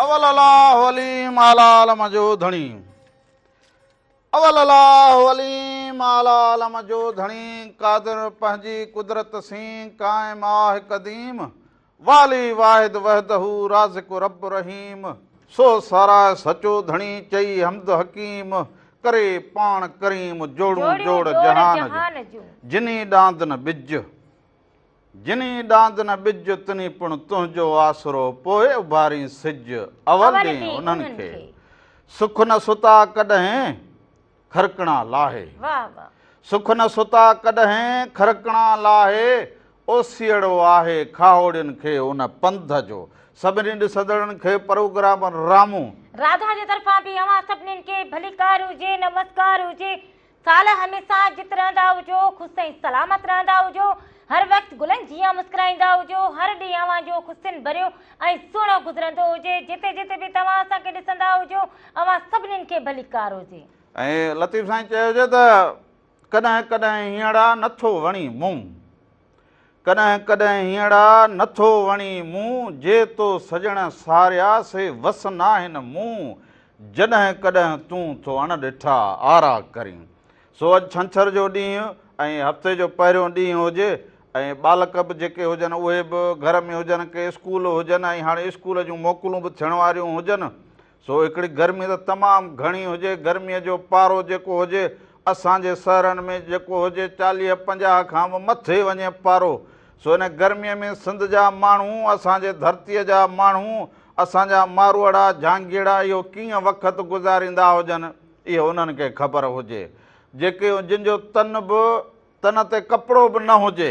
अवल अलाह वली मालाल मजो धणी अवल अलाह वली मालाल मजो धणी कादर पंहिंजी कुदरत सी कायम आहे कदीम वाली वाहिद वहदहू राज़िक रब रहीम सो सारा सचो धणी चई हमद हकीम करे पाण करीम जोड़ू जोड़ जहान जो जिनी डांद न बिज जिनी डांद न बिज तनी पुण तुंहिंजो आसरो पोइ उभारी सिज अवल ॾींहुं उन्हनि खे सुख न सुता कॾहिं खरकणा लाहे सुख न सुता कॾहिं खरकणा लाहे ओसियड़ो आहे खाओड़ियुनि खे उन पंध जो सभिनी ॾिसंदड़नि खे प्रोग्राम रामू राधा जे तरफ़ां बि अवां सभिनीनि खे भलीकार हुजे नमस्कार हुजे साल हमेशा जित रहंदा हुजो ख़ुशि ऐं सलामत रहंदा हुजो हर वक़्तु गुलनि जीअं मुस्कुराईंदा हुजो हर ॾींहुं अवां जो ख़ुशियुनि भरियो ऐं सुहिणो गुज़रंदो हुजे जिते जिते बि तव्हां असांखे ॾिसंदा हुजो अवां सभिनीनि खे भलीकार हुजे ऐं लतीफ़ साईं चयो हुजे त कॾहिं कॾहिं हींअर नथो वणी मुंहुं कॾहिं कॾहिं हींअर नथो वणी मुंहुं जे तो सजण सारिया से वस न आहिनि मुंहुं जॾहिं कॾहिं तूं थो अण ॾिठा आरा करीं सो अॼु छंछर जो ॾींहुं ऐं हफ़्ते जो पहिरियों ॾींहुं हुजे ऐं बालक बि जेके हुजनि उहे बि घर में हुजनि के स्कूल हुजनि ऐं हाणे स्कूल जूं मोकलूं बि थियण वारियूं हुजनि सो हिकिड़ी गर्मी त तमामु घणी हुजे गर्मीअ जो पारो जेको हुजे असांजे शहरनि में जेको हुजे 40-50 खां बि मथे वञे पारो सो इन गर्मीअ में सिंध जा माण्हू असांजे धरतीअ जा माण्हू असांजा मारवाड़ा झांगीड़ा इहो कीअं वक़्तु गुज़ारींदा हुजनि इहो उन्हनि खे ख़बर हुजे जेके जिन जो तन ते कपिड़ो बि न हुजे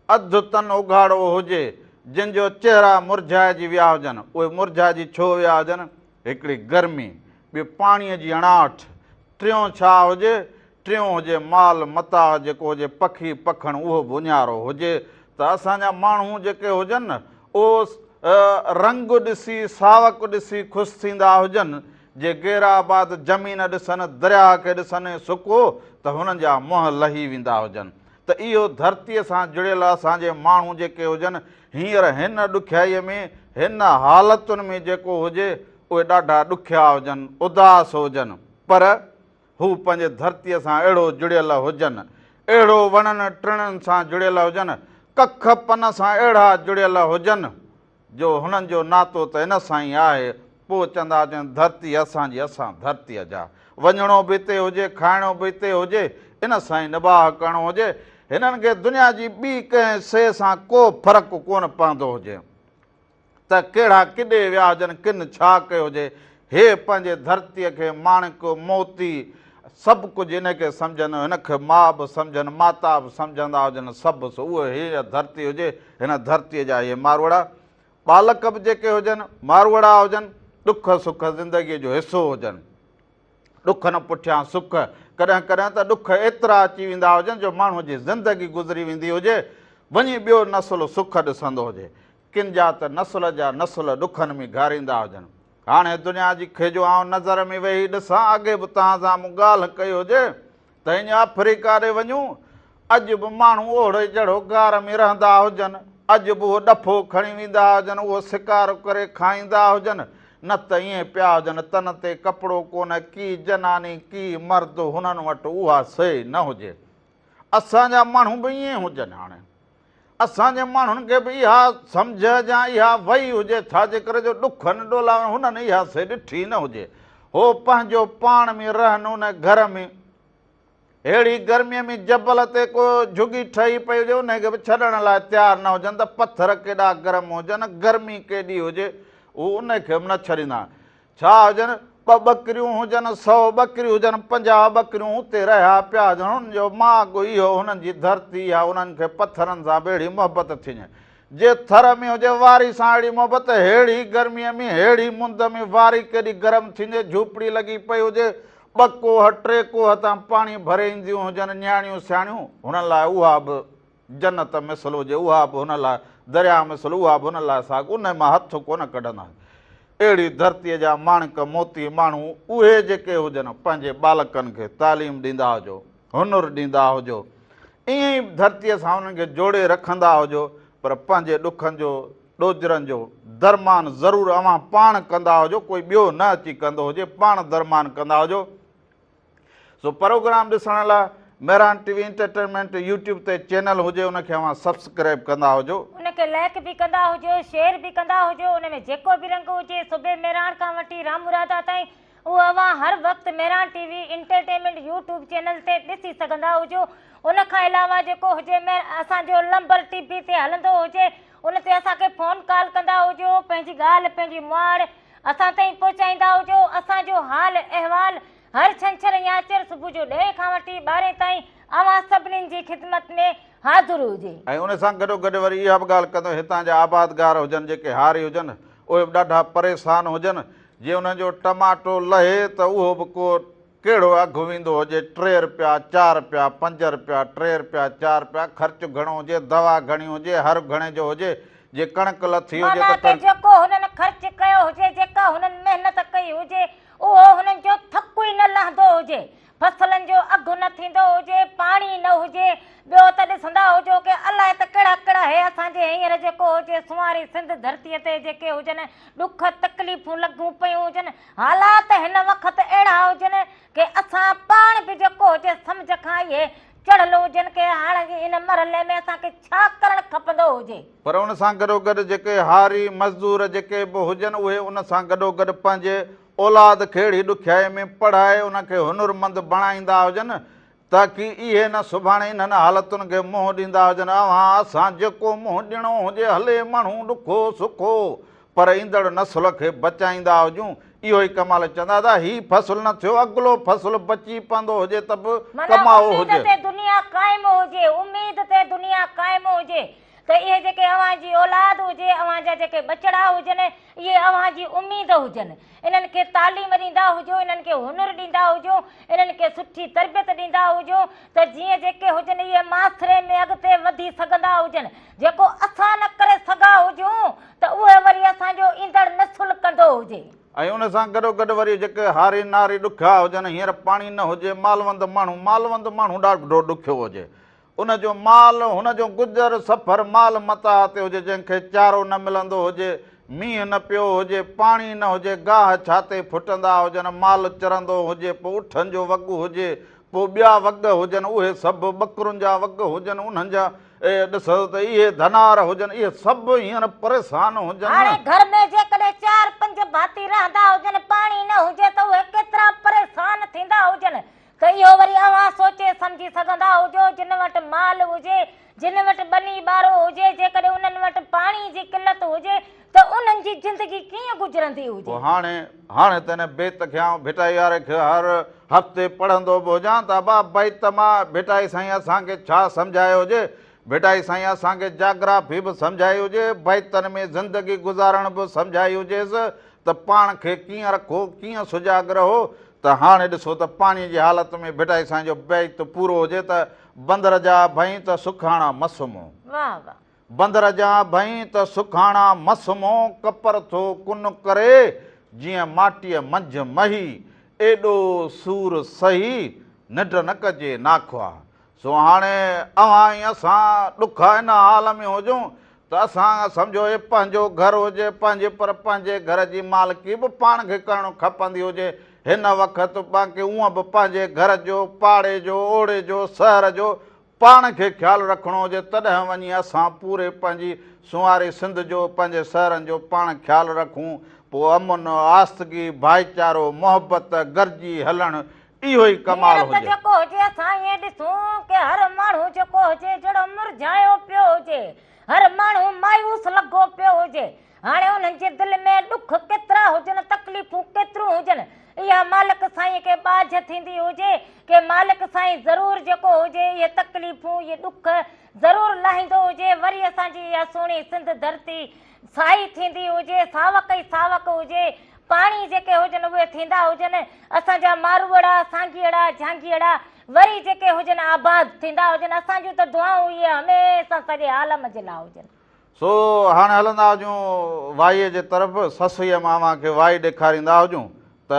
अधु तन उघाड़ो हुजे जिन जो चहिरा मुरझाइजी विया हुजनि उहे मुरझाइजी छो विया हुजनि हिकिड़ी गर्मी ॿी पाणीअ जी अणाहठ टियों छा हुजे टियों हुजे माल मता जेको हुजे पखी पखण उहो बि उञारो हुजे त असांजा माण्हू जेके हुजनि न उहो रंग ॾिसी सावक ॾिसी ख़ुशि थींदा हुजनि जे गेराबाद ज़मीन ॾिसनि दरिया खे ॾिसनि सुको त हुननि जा मुंहं लही वेंदा हुजनि त इहो धरतीअ सां जुड़ियल असांजे माण्हू जेके हुजनि हींअर हिन ॾुखियाईअ में हिन हालतुनि में जेको हुजे उहे ॾाढा ॾुखिया हुजनि उदास हुजनि पर हू पंहिंजे धरतीअ सां अहिड़ो जुड़ियल हुजनि अहिड़ो वणनि टिणनि सां जुड़ियल हुजनि कख पन सां अहिड़ा जुड़ियल हुजनि जो हुननि जो नातो त हिन सां ई आहे पोइ चवंदा हुजनि धरती असांजी असां धरतीअ जा वञिणो बि हिते हुजे खाइणो बि हिते हुजे इन सां ई निबाह करिणो हुजे हिननि खे दुनिया जी ॿी कंहिं शइ सां को फ़र्क़ु कोन पवंदो हुजे त कहिड़ा किॾे विया हुजनि किन छा कयो हुजे हे पंहिंजे धरतीअ खे माणिक मोती सभु कुझु इनखे सम्झनि हिनखे माउ बि सम्झनि माता बि सम्झंदा हुजनि सभु उहे हीअ धरती हुजे हिन धरतीअ जा इहे मारवाड़ा बालक बि जेके हुजनि मारवाड़ा हुजनि ॾुख सुख ज़िंदगीअ जो हिसो हुजनि ॾुख न पुठियां सुख कॾहिं कॾहिं त ॾुख एतिरा अची वेंदा हुजनि जो माण्हूअ जी ज़िंदगी गुज़री वेंदी हुजे वञी ॿियो नसुलु सुख ॾिसंदो हुजे किन जा त नसुल जा नसुल ॾुखनि में घारींदा हुजनि हाणे दुनिया जी खेजो आउं नज़र में वेही ॾिसां अॻे बि तव्हां सां मूं ॻाल्हि कई हुजे त हीअं अफ्रीका ॾे वञूं अॼु बि माण्हू ओड़े जहिड़ो गार में रहंदा हुजनि अॼु बि उहो ॾफो खणी वेंदा हुजनि उहो शिकार करे खाईंदा हुजनि न त ईअं पिया हुजनि तन ते कपिड़ो कोन की जनानी की मर्द हुननि वटि उहा शइ न हुजे असांजा माण्हू बि ईअं हुजनि हाणे असांजे माण्हुनि खे बि इहा सम्झ या इहा वई हुजे छा जे करे जो ॾुखनि ॾोला हुननि इहा शइ ॾिठी न हुजे हो पंहिंजो पाण में रहनि उन घर में अहिड़ी गर्मीअ में जबल ते को झुगी ठही पई हुजे उनखे बि छॾण लाइ तयारु न हुजनि त पथर केॾा गरम हुजनि गर्मी केॾी हुजे उहो उनखे बि न छॾींदा छा हुजनि 2 ॿकरियूं हुजनि 100 ॿकरियूं हुजनि 50 ॿकरियूं उते रहिया पिया हुजनि हुननि जो माॻु इहो हुननि जी धरती आहे हुननि खे पथरनि सां बि अहिड़ी मोहबत थींदी जे थर में हुजे वारी सां अहिड़ी मोहबत अहिड़ी गर्मीअ में अहिड़ी मुंद में वारी केॾी गरम थींदी झूपड़ी लॻी पई हुजे 2 कोह 3 कोह तां पाणी भरे ईंदियूं हुजनि न्याणियूं सियाणियूं हुननि लाइ उहा बि जन्नत मिसल हुजे उहा बि हुन लाइ दरिया मिसल उहा बि हुन लाइ साॻ उन मां हथु कोन कढंदा अहिड़ी धरतीअ जा माणिक मोती माण्हू उहे जेके हुजनि पंहिंजे बालकनि खे तालीम ॾींदा हुजो हुनुरु ॾींदा हुजो ईअं ई धरतीअ सां उन्हनि खे जोड़े रखंदा हुजो पर पंहिंजे ॾुखनि जो ॾोजरनि जो दरमान ज़रूरु अवां पाण कंदा हुजो, कोई ॿियो न अची कंदो हुजे, पाण दरमान कंदा हुजो। सो प्रोग्राम ॾिसण लाइ मेहरान टीवी एंटरटेनमेंट यूट्यूब ते चैनल हुजे उनखे अवां सब्सक्राइब कंदा हुजो, उनखे लाइक भी कंदा हुजो, शेयर भी कंदा हुजो। उन में जेको भी रंग हुजे सुबह मेहरान खां वठी राममुरादा ताईं उहो अवां हर वक़्तु Mehran TV entertainment YouTube channel ते ॾिसी सघंदा हुजो। उन खां अलावा जेको हुजे असांजो नंबर टीवी ते हलंदो हुजे उन ते असांखे फ़ोन कॉल कंदा हुजो, पंहिंजी ॻाल्हि पंहिंजी मुआड़ असां ताईं पहुचाईंदा हुजो। असांजो हाल अहवाल हर छंछर या चर सुबुह जो 10 खां वठी 12 ताईं अवां सभिनीनि जी ख़िदमत में हाज़िर हुजे। ऐं उन सां गॾोगॾु वरी इहा बि ॻाल्हि कंदो, हितां जा आबादगार हुजनि, जेके हारी हुजनि, उहे बि ॾाढा परेशान हुजनि। जीअं उन्हनि जो टमाटो लहे त उहो बि को कहिड़ो अघु वेंदो हुजे, 3 रुपया 4 रुपया 5 रुपया 3 रुपया 4 रुपया, ख़र्चु घणो हुजे, दवा घणी हुजे, हर घणे जो हुजे। जे कणक लथी हुजे त जेको हुननि ख़र्च कयो हुजे, जेका हुननि महिनत कई हुजे, उहो हुननि जो थकु ई न लहंदो हुजे, फसलनि जो अघु न थींदो हुजे, पाणी न हुजे। ॿियो त ॾिसंदा हुजो की अलाए त कहिड़ा कहिड़ा हे असांजे हींअर जेको हुजे सुवारी सिंध धरतीअ ते जेके हुजनि ॾुख तकलीफ़ूं लॻूं पियूं हुजनि, हालात हिन वक़्तु अहिड़ा हुजनि की असां पाण बि जेको हुजे सम्झ खां इहे चढ़ल हुजनि की हाणे इन मरहले में असांखे छा करणु खपंदो हुजे। पर उन सां गॾोगॾु जेके हारी मज़दूर जेके बि हुजनि उहे उन सां गॾोगॾु पंहिंजे औलाद खे अहिड़ी ॾुखियाई में पढ़ाए उनखे हुनुरमंद बणाईंदा हुजनि, ताकी इहे न सुभाणे इन्हनि हालतुनि खे मुंहुं ॾींदा हुजनि। असां जेको मुंहुं ॾियणो हुजे हले माण्हू ॾुखो सुखो, पर ईंदड़ नसुल खे बचाईंदा हुजूं। इहो ई कमाल चवंदा था, ही फसल न थियो, अॻिलो फसल बची पवंदो हुजे त बि कमाओ हुजे, दुनिया क़ाइम हुजे, उम्मीद ते दुनिया क़ाइम हुजे। त इहे जेके अव्हां जी औलाद हुजे, अव्हां जा जेके बचड़ा हुजनि, इहे अव्हां जी उम्मीद हुजनि। इन्हनि खे तालीम ॾींदा हुजो, इन्हनि खे हुनुर ॾींदा हुजो, इन्हनि खे सुठी तरबियत ॾींदा हुजो, त जीअं जेके हुजनि इहे मासरे में अॻिते वधी सघंदा हुजनि। जेको असां न करे सघा हुजूं त उहे वरी असांजो ईंदड़ नसुल कंदो हुजे। ऐं उन सां गॾोगॾु वरी जेके हारी नारी ॾुखिया हुजनि, हींअर पाणी न हुजे, मालवंद माण्हू ॾाढो ॾुखियो हुजे, उनजो माल हुनजो गुज़र सफ़र माल मता ते हुजे, जंहिंखे चारो न मिलंदो हुजे, मींहुं न पियो हुजे, पाणी न हुजे, गाह छाते फुटंदा हुजनि, माल चरंदो हुजे, पोइ उठनि जो वॻु हुजे, पोइ ॿिया वॻ हुजनि, उहे सभु ॿकरुनि जा वॻ हुजनि, उन्हनि जा ॾिसो त इहे धनार हुजनि, इहे सभु हींअर परेशान हुजनि। हाणे घर में जेकॾहिं 4-5 भाती रहंदा हुजनि, पाणी न हुजे त उहे केतिरा परेशान थींदा हुजनि। त इहो वरी अव्हां सोचे सम्झी सघंदा हुजो, जिन वटि माल हुजे, जिन वटि ॿनी ॿारो हुजे, जेकॾहिं उन्हनि वटि पाणी जी किल्लत हुजे त उन्हनि जी ज़िंदगी कीअं गुज़रंदी हुजे। हाणे त हिन बेत खे भिटाई वारे खे हर हफ़्ते पढ़ंदो बि हुजां त भाई तमामु भिटाई साईं असांखे छा सम्झायो हुजे, भिटाई साईं असांखे जाग्राफी बि सम्झाई हुजे, बैतनि में ज़िंदगी गुज़ारण बि सम्झाई हुजेसि, त पाण खे कीअं रखो, कीअं सुजाॻ रहो। त हाणे ॾिसो त पाणीअ जी हालत में भिटाई साईं जो बैत पूरो हुजे त बंदर जा भई त सुखाणा मसमो, बंदर जा भई त सुखाणा मसमो, कपर थो कुन करे जीअं माटीअ मंझ मही, एॾो सूर सही निंड न कजे नाखवा। सो हाणे अव्हां ई असां ॾुख हिन हाल में हुजूं त असां सम्झो हे पंहिंजो घर हुजे, पर पंहिंजे घर जी मालिकी बि पाण खे करणु खपंदी हुजे। हिन वक़्तु बाक़ी उहा बि पंहिंजे घर जो, पाड़े जो, ओड़े जो, शहर जो पाण खे ख्यालु रखिणो हुजे, तॾहिं वञी असां पूरे पंहिंजी सुवारी सिंध जो, पंहिंजे शहरनि जो पाण ख्यालु रखूं। पोइ अमन, आस्तगी, भाईचारो, मोहबत गॾिजी हलणु, इहो ई कमाल हुजे। जेको हुजे असां ईअं ॾिसूं की हर माण्हू जेको हुजे जहिड़ो मुरझायो पियो हुजे, हर माण्हू मायूस लॻो पियो हुजे। हाणे उन्हनि जे दिलि में ॾुख केतिरा हुजनि, तकलीफ़ूं केतिरियूं हुजनि, इहा मालिक साईं खे बाझ थींदी हुजे की मालिक साईं ज़रूरु जेको हुजे इहे तकलीफ़ूं, इहे ॾुख ज़रूरु लाहींदो हुजे। वरी असांजी इहा सुहिणी सिंध धरती साई थींदी हुजे, सावक ई सावक हुजे, पाणी जेके हुजनि उहे थींदा हुजनि, असांजा मारूअड़ा, सांघीअड़ा, झांगीअड़ा वरी जेके हुजनि आबाद थींदा हुजनि। असांजूं त दुआऊं इहे हमेशह सॼे आलम जे लाइ हुजनि। सो हाणे हलंदा हुजूं वाईअ जे तरफ़, ससुईअ मामा खे वाई ॾेखारींदा हुजूं त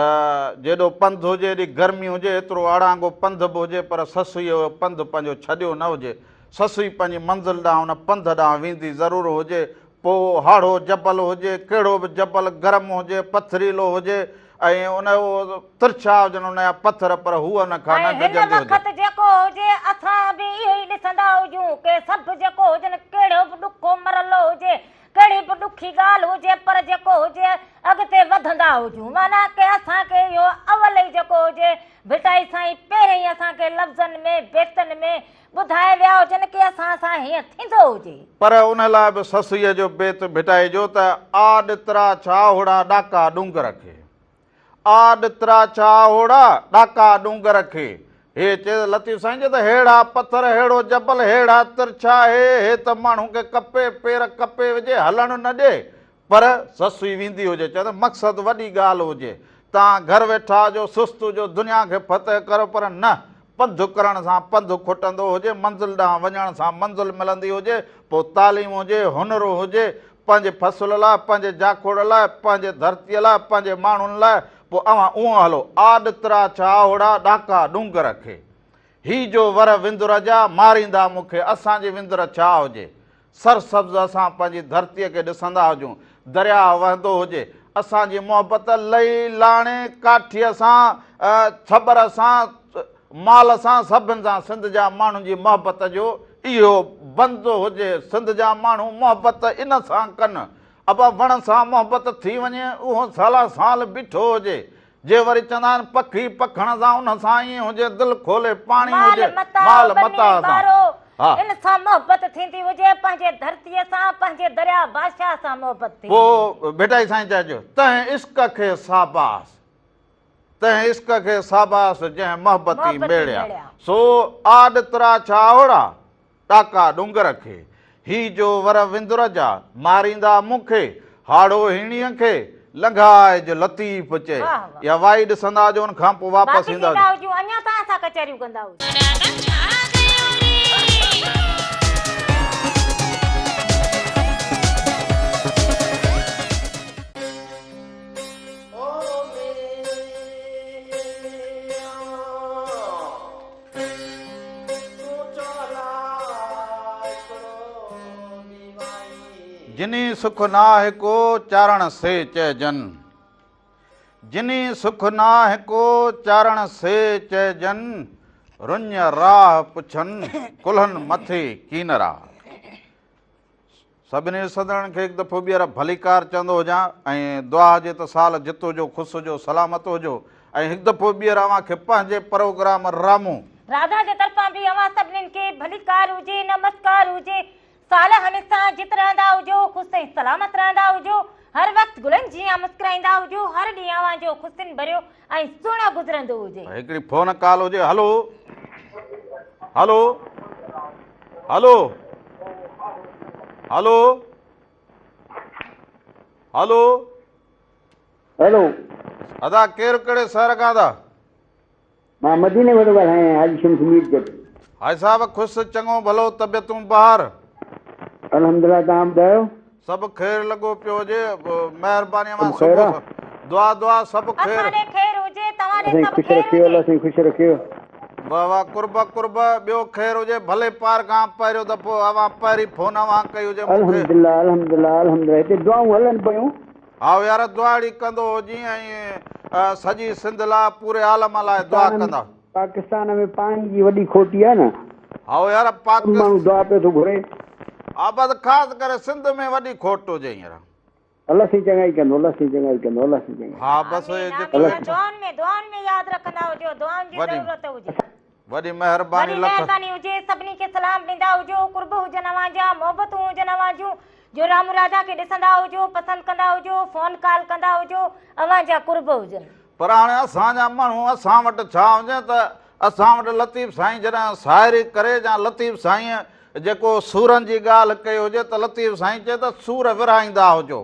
जेॾो पंधु हुजे, एॾी गर्मी हुजे, एतिरो अड़ांगो पंधु बि हुजे, पर ससुईअ जो पंधु पंहिंजो छॾियो न हुजे। ससुई पंहिंजी मंज़िल ॾांहुं उन पंध ॾांहुं वेंदी ज़रूरु हुजे, पोइ हाड़ो जबल हुजे, कहिड़ो बि जबल गरम हुजे, पथरीलो हुजे ऐं उन तिरछा हुजनि उन जा पथर, पर हूअ न खा न हिन गजंदी वक़्त जेको हुजे असां बि इहो ई ॾिसंदा हुजूं के सभु जेको हुजनि कहिड़ो बि ॾुखो मरलो हुजे, कहिड़ी बि ॾुखी ॻाल्हि हुजे, पर जेको हुजे अॻिते वधंदा हुजूं। माना के असांखे इहो अवल ई जेको हुजे भिटाई साईं पहिरें ई असांखे लफ़्ज़नि में बेतनि में ॿुधाए विया हुजनि की असां सां हीअं थींदो हुजे। पर उन लाइ बि ससुईअ जो बेत भिटाइजो त आॾितरा छाहोड़ा ॾाका डूंगर खे, आॾितरा छाहोड़ा ॾाका डूंगर खे। हे चए लतीफ़ साईं जे त हेड़ा पथर, हेड़ो जबल, हेड़ा तिरछा, हे त माण्हू खे कपे पेर कपे विझे हलणु न ॾे, पर ससुई वेंदी हुजे। चए त मक़सदु वॾी ॻाल्हि हुजे, तव्हां घर वेठा हुजो, सुस्तु हुजो, दुनिया खे फतह करो, पर न पंधु करण सां पंधु खुटंदो हुजे, मंज़िल ॾांहुं वञण सां मंज़िल मिलंदी हुजे, पोइ तालीम हुजे, हुनर हुजे, पंहिंजे फ़सुल लाइ, पंहिंजे जाखोड़ लाइ, पंहिंजे धरतीअ लाइ, पंहिंजे माण्हुनि लाइ, पोइ अवां उहो हलो आॾितरा छाहोड़ा ॾाका डूंगर खे। ही जो वर विंदुर जा मारींदा मूंखे, असांजी विंदुर छा हुजे, सरसब्ज़ असां पंहिंजी धरतीअ खे ॾिसंदा हुजूं, दरिया वहंदो हुजे, असांजी मोहबत लही लाणे काठीअ सां, छबर सां, माल सां, सभिनि सां सिंध जा माण्हुनि जी मोहबत जो इहो बंदि हुजे। सिंध जा माण्हू मोहबत इन सां कनि, अब वण सां मोहबत थी वञे, उहो साला साल बीठो हुजे। जे वरी चवंदा आहिनि पखी पखण सां उन सां ईअं हुजे, दिलि खोले पाणी हुजे, माल मता सां इन सां मोहबत थींदी हुजे, पंहिंजे धरतीअ सां, पंहिंजे दरिया बादशाह सां मोहबत थींदी। पोइ भिटाई साईं चइजो तंहिं इश्क खे साबास, तंहिं इश्क खे साबास जंहिं मोहबती मेड़िया। सो आॾितरा छाहोड़ा ॾाका डूंगर खे, ही जो वर विंदुर जा मारींदा मूंखे, हाड़ो हीणीअ खे लंघाए जो लतीफ़ चए। या वाई ॾिसंदा जो उन खां पोइ वापसि ईंदा हुजूं, अञा तव्हां सां कचहरियूं कंदा हुजूं। जिनी सुख नाहे को चारण से चइजन, जिनी सुख नाहे को चारण से चइजन, रुञ राह पुछनि कुल्हनि मथे कीनरा। सभिनी सदणनि खे हिकु दफ़ो ॿीहर भलीकार चवंदो हुजां ऐं दुआ जे त साल जित हुजो, ख़ुशि हुजो, सलामत हुजो। ऐं हिकु दफ़ो ॿीहर अव्हां खे पंहिंजे प्रोग्राम रामू राधा जे तरफ़ां बि अव्हां सभिनीनि खे भलीकार हुजे, नमस्कार हुजे। साल हमेशा जित रहंदा हुजो, ख़ुशि ऐं सलामत रहंदा हुजो, हर वक़्तु गुलनि जीअं मुस्कुराईंदा हुजो, हर ॾींहुं अव्हां जो ख़ुशियुनि भरियो ऐं सुहिणो गुज़रंदो हुजे। हिकिड़ी फोन कॉल हुजे। हलो हलो हलो हलो हलो हेलो अदा केरु कहिड़े शहर खां था? मां मदीने में थो ॻाल्हायां, हाजी शम्स मीरगढ़। हाजी साहब ख़ुशि चङो भलो, तबियतूं बहार? अल्हम्दुलिल्लाह, तव्हां ॿुधायो? सभु ख़ैर लॻो पियो हुजे, महिरबानी मां ख़ैर आहे? दुआ दुआ सभु ख़ैर। असां ख़ैर हुजे, तव्हां ॾे असां सभु ख़ुशि ख़ैर रखियो, अल्लाह हुजे। साईं ख़ुशि रखियो। वाह वाह, कुर्ब कुर्ब, ॿियो ख़ैर हुजे। भले पार खां पहिरियों दफ़ो अव्हां पहिरीं फोन अव्हां कई हुजे मूंखे। अल्हम्दुलिल्लाह अल्हम्दुलिल्लाह अल्हम्दुलिल्लाह। हिते दुआऊं हलनि पियूं। हा यार, दुआड़ी कंदो जीअं ऐं सॼी सिंध लाइ, पूरे आलम लाइ दुआ कंदा। पाकिस्तान में पाणी जी वॾी खोटी आहे न। हा यार, माण्हू पाकिस्तान दुआ पियो थो घुरे। आबाद ख़ासि करे सिंध में वॾी खोट हुजे हींअर। अल्लाह साईं चङाई कंदो, अल्लाह साईं चङाई कंदो, अल्लाह साईं चङाई। हा बसि दुआउनि में यादि रखंदा हुजो, दुआउनि जी ज़रूरत हुजे। वॾी महिरबानी, महिरबानी हुजे। सभिनी खे सलाम ॾींदा हुजो, कुर्ब हुजनि अव्हां जा, मोहबतूं हुजनि अव्हां जूं। जो रामू राधा खे ॾिसंदा हुजो, पसंदि कंदा हुजो, फोन कॉल कंदा हुजो, अव्हां जा कुर्ब हुजनि। पर हाणे असांजा माण्हू असां वटि छा हुजे त असां वटि लतीफ़ साईं जॾहिं साहिरी करे या लतीफ़ साईं जेको सूरनि जी ॻाल्हि कई हुजे त लतीफ़ साईं चए त सूर विरहाईंदा हुजो,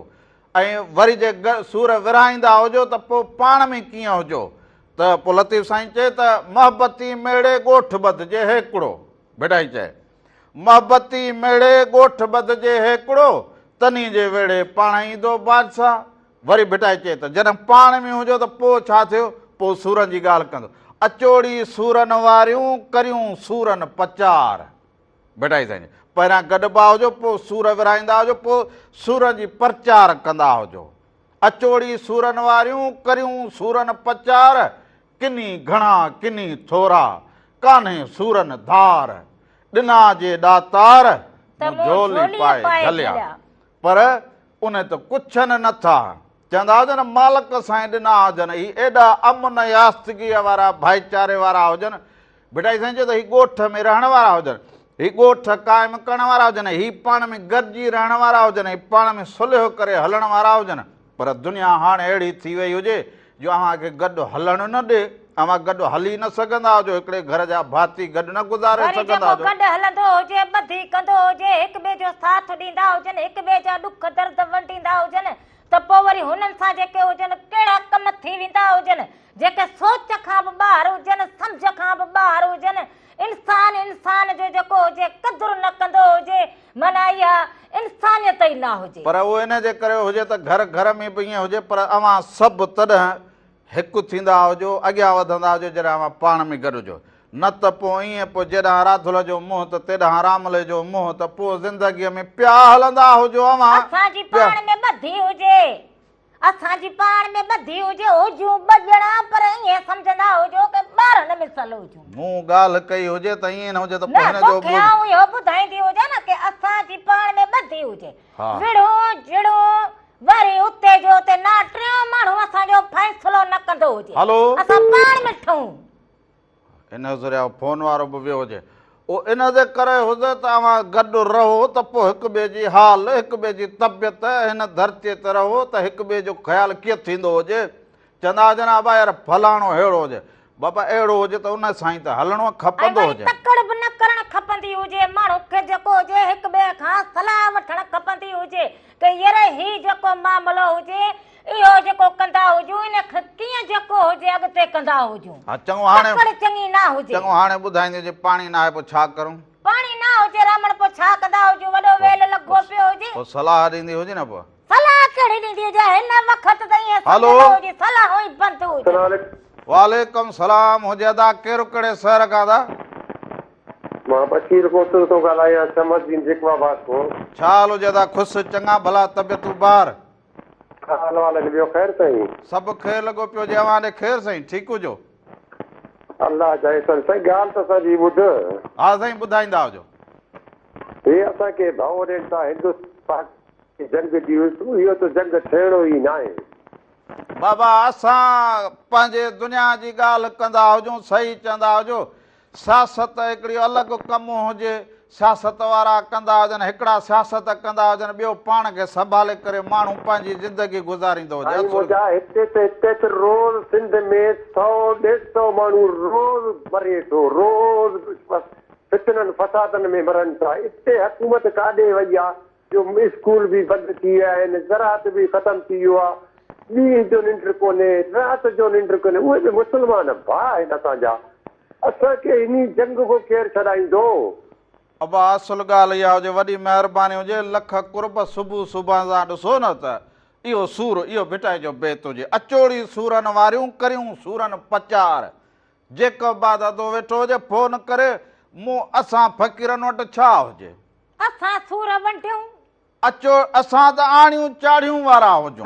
ऐं वरी जे सूर विरहाईंदा हुजो त पोइ पाण में कीअं हुजो। त पोइ लतीफ़ साईं चए त मोहबती मेड़े ॻोठ ॿधिजे हिकिड़ो। भिटाई चए मोहबती मेड़े ॻोठ ॿधिजे हिकिड़ो, तनी जे वेड़े पाण ईंदो बादशाह। वरी भिटाई चए त जॾहिं पाण में हुजो त पोइ छा थियो, पोइ सूरनि जी ॻाल्हि कंदो। अचोड़ी सूरनि वारियूं करियूं सूरनि पचार। बेटा साईं पहिरियां गॾिबा हुजो पोइ सूर विराईंदा हुजो पोइ सूर जी प्रचार कंदा हुजो अचोड़ी सूरनि वारियूं करियूं सूरनि प्रचार किनी घणा किनी थोरा कान्हे सूरनि धार ॾिना जे ॾातार झोली पाए झलिया पर उन त कुझनि नथा चवंदा हुजनि मालिक साईं ॾिना हुजनि ही एॾा अमन यास्तगीअ वारा भाईचारे वारा हुजनि बेटा साईं चयो त ही ॻोठ में रहण वारा हुजनि ही ॻोठ क़ाइमु करण वारा हुजनि ही पाण में गॾिजी रहण वारा हुजनि ही पाण में सुलह करे हलण वारा हुजनि पर दुनिया हाणे अहिड़ी थी वई हुजे जो अव्हांखे गॾु हलणु न ॾे अव्हां गॾु हली न सघंदा हुजो हिकिड़े घर जा भाती गॾु न गुज़ारे सघंदा हुजो गॾु हलंदो हुजे ॿधी कंदो हुजे हिक ॿिए जो साथ ॾींदा हुजनि हिक ॿिए जा ॾुख दर्द वंडींदा हुजनि त पोइ वरी हुननि सां जेके हुजनि कहिड़ा कम थी वेंदा हुजनि जेके सोच खां बि ॿाहिरि हुजनि सम्झ खां बि ॿाहिरि हुजनि इंसान जो जेको हुजे क़दुरु न कंदो हुजे माना इहा इंसानियत ई न हुजे पर उहो इन जे करे हुजे त घर घर में बि ईअं हुजे पर अव्हां सभु तॾहिं हिकु थींदा हुजो अॻियां वधंदा हुजो जॾहिं अव्हां पाण में गॾु हुजो न त पोइ ईअं पोइ जेॾां राधुल जो मुंहुं त तेॾां रामले जो मुंहुं त पोइ ज़िंदगीअ में पिया हलंदा हुजो अव्हां असांजी पाण में ॿधी हुजे असांजी पाण में ॿधी हुजे हुजूं ॿ ॼणा पर ईअं सम्झंदा हुजो कि ॿारनि मिसल हुजूं मूं ॻाल्हि कई हुजे त ईअं न हुजे त पोइ हिन जो इहो ॿुधाईंदी हुजे न कि असांजी पाण में ॿधी हुजे विड़ो जिड़ो वरी उते जो उते ना टियों माण्हू असांजो फ़ैसिलो न कंदो हुजे हलो असां पाण में ठहूं इन ज़रिया फोन वारो बि वियो हुजे उहो इन जे करे हुजे त अव्हां गॾु रहो त पोइ हिक ॿिए जी हाल हिक ॿिए जी तबियत हिन धरतीअ ते रहो त हिक ॿिए जो ख़्यालु कीअं थींदो हुजे चवंदा हुजनि बाबा यार फलाणो अहिड़ो हुजे बाबा अहिड़ो हुजे त उन सां ई त हलणो खपंदो हुजे तकड़ बि न करणु खपंदी हुजे माण्हू खे जेको हुजे हिक ॿिए खां सलाह वठणु खपंदी हुजे कि यार ही जेको मामिलो हुजे इहो जेको कंदा हुजूं इन कीअं जेको हुजे अॻिते कंदा हुजूं हा चङो हाणे चङी न हुजे चङो हाणे ॿुधाईंदी हुजे पाणी न आहे पोइ छा करूं पाणी न हुजे रामण पोइ छा कंदा हुजूं वॾो वेल लॻो पियो हुजे पोइ सलाह ॾींदी हुजे न पोइ सलाह कहिड़ी ॾींदी हुजे हिन वक़्त त ईअं हलो हुजे सलाह ई बंदि हुजे वालेकुम सलाम हुजे अदा कहिड़ो कहिड़े शहर खां दा मां बशीर कोतुर थो ॻाल्हायां समझदीन जिकवाबाद खां छा हाल हुजे अदा ख़ुशि चङा भला तबियतूं ॿार हाल वाल ॿियो ख़ैर साईं सभु ख़ैर लॻो पियो हुजे अव्हां ॾे ख़ैर साईं ठीकु हुजो अलाह चाहे साईं ॻाल्हि त सॼी ॿुध हा साईं ॿुधाईंदा हुजो हे असांखे भाउ ॾियनि था हिंदुस्तान जंग जी इहो त जंग थियणो ई न आहे बाबा असां पंहिंजे दुनिया जी ॻाल्हि कंदा हुजूं सही चवंदा हुजो सियासत हिकिड़ी अलॻि कमु हुजे सियासत वारा कंदा हुजनि हिकिड़ा सियासत कंदा हुजनि ॿियो पाण खे संभाले करे माण्हू पंहिंजी ज़िंदगी गुज़ारींदो हुजे हिते त रोज़ सिंध में 100-150 माण्हू रोज़ मरे थो रोज़ फितननि फसादनि में मरनि था हिते हुकूमत काॾे वई आहे जो स्कूल बि बंदि थी विया आहिनि ज़रात बि ख़तमु थी वियो आहे ॾींहं जो निंड कोन्हे राति जो निंड कोन्हे उहे बि मुस्लमान भाउ आहिनि असांजा असांखे इन जंग खां केरु छॾाईंदो अबा असुल ॻाल्हि इहा हुजे वॾी महिरबानी हुजे लख कुर्ब सुबुह सुबुह सां ॾिसो न त इहो सूर इहो भिटाए जो बेत हुजे अचोड़ी सूरनि वारियूं करियूं सूरनि प्रचार जेको बादो वेठो हुजे फोन करे मूं असां फ़क़ीरनि वटि छा हुजे असां सूर वंटियूं अचो असां त आणियूं चाढ़ियूं वारा हुजूं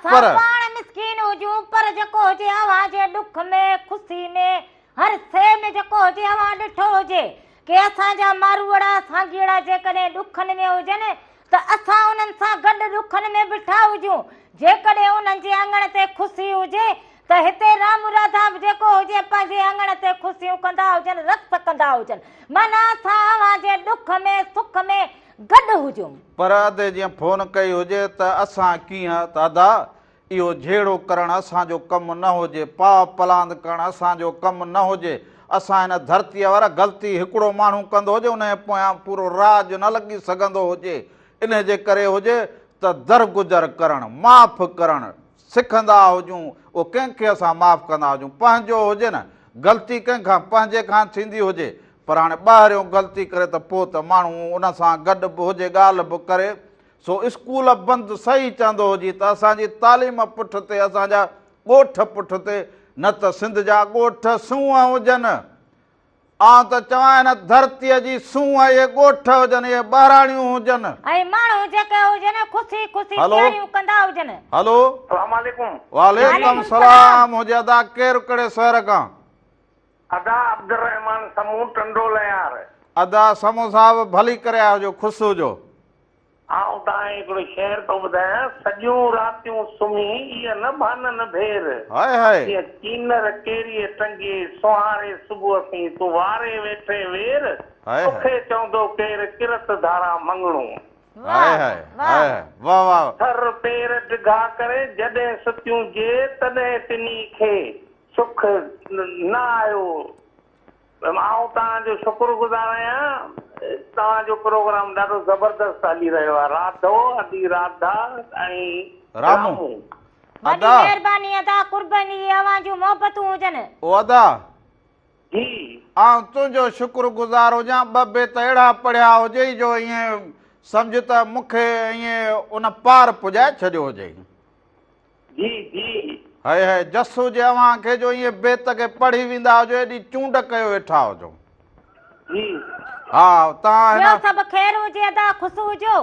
पर पाण मिस्कीन हुजूं पर जेको हुजे अव्हां जे ॾुख में ख़ुशी में हर शइ में जेको हुजे अव्हां ॾिठो हुजे कि असांजा मारूअड़ा साॻीड़ा जेकॾहिं ॾुखनि में हुजनि त असां उन्हनि सां गॾु ॾुखनि में बीठा हुजूं जेकॾहिं उन्हनि जे अङण ते ख़ुशी हुजे त हिते राम राधा बि जेको हुजे पंहिंजे अङण ते ख़ुशियूं कंदा हुजनि रक़्स कंदा हुजनि माना असां अव्हां जे ॾुख में सुख में गॾु हुजूं पर अधे जीअं फोन कई हुजे त असां कीअं दादा इहो जहिड़ो करणु असांजो कमु न हुजे पाव पलांद करणु असांजो कमु न हुजे असां हिन धरतीअ वारा ग़लती हिकिड़ो माण्हू कंदो हुजे उन जे पोयां पूरो राज न लॻी सघंदो हुजे इन जे करे हुजे त दरगुज़र करणु माफ़ु करणु सिखंदा हुजूं उहो कंहिंखे असां माफ़ु कंदा हुजूं पंहिंजो हुजे न ग़लती कंहिंखां पंहिंजे खां थींदी हुजे पर हाणे ॿाहिरियों ग़लती करे त पोइ त माण्हू उन सां गॾु बि हुजे ॻाल्हि बि करे सो स्कूल बंदि सही चवंदो हुजे त असांजी तालीम पुठिते असांजा ॻोठ पुठिते न त सिंध जा ॻोठ सूंहं हुजनि आउं त चवां हिन धरतीअ जी सूंहं इहे ॻोठ हुजनि इहे ॿहिराणियूं हुजनि ऐं माण्हू जेके हुजनि ख़ुशी ख़ुशी हलो। तयारियूं कंदा हुजनि। हलो अस्सलाम वालेकुम। वालेकुम सलाम हुजे अदा केरु कहिड़े शहर खां? अदा अब्दुर्रहमान समूह टंडोल यार। अदा समूह साहिब भली करे आया हुजो ख़ुशि हुजो। आउं तव्हां हिकिड़ो शहर थो ॿुधायां, सॼियूं रातियूं सुम्ही इहा न भानन भेर, हाय हाय इहा कीनर केरीअ टंगे सुहारे सुबुह थी तूं वारे वेठे वेर, हाय तोखे चवंदो केरु किरत धारा मंगणो। हाय हाय हाय वाह वाह थर पेर डिघा करे जॾहिं सुतियूं जे तॾहिं तिनी खे सुख न आयो। आउं तव्हांजो शुक्रगुज़ार आहियां, तव्हांजो प्रोग्राम ॾाढो ज़बरदस्त हली रहियो आहे। राधो अदी राधा ऐं रामू। वॾी अदा महिरबानी अदा, कुर्बानी अवां जूं मोहबतूं हुजनि। ओ अदा जी आउं तुंहिंजो शुक्रगुज़ार हुजां। ॿ बेत अहिड़ा पढ़िया हुजई जो ईअं सम्झ त मूंखे ईअं उन पार पुॼाए छॾियो हुजे। जी जी हाय हाय जस हुजे अव्हांखे जो ईअं बेत खे पढ़ी वेंदा हुजो, एॾी चूंड कयो वेठा हुजो। जी हा तव्हां ॿियो हिन सभु ख़ैर हुजे अदा, ख़ुशि हुजो।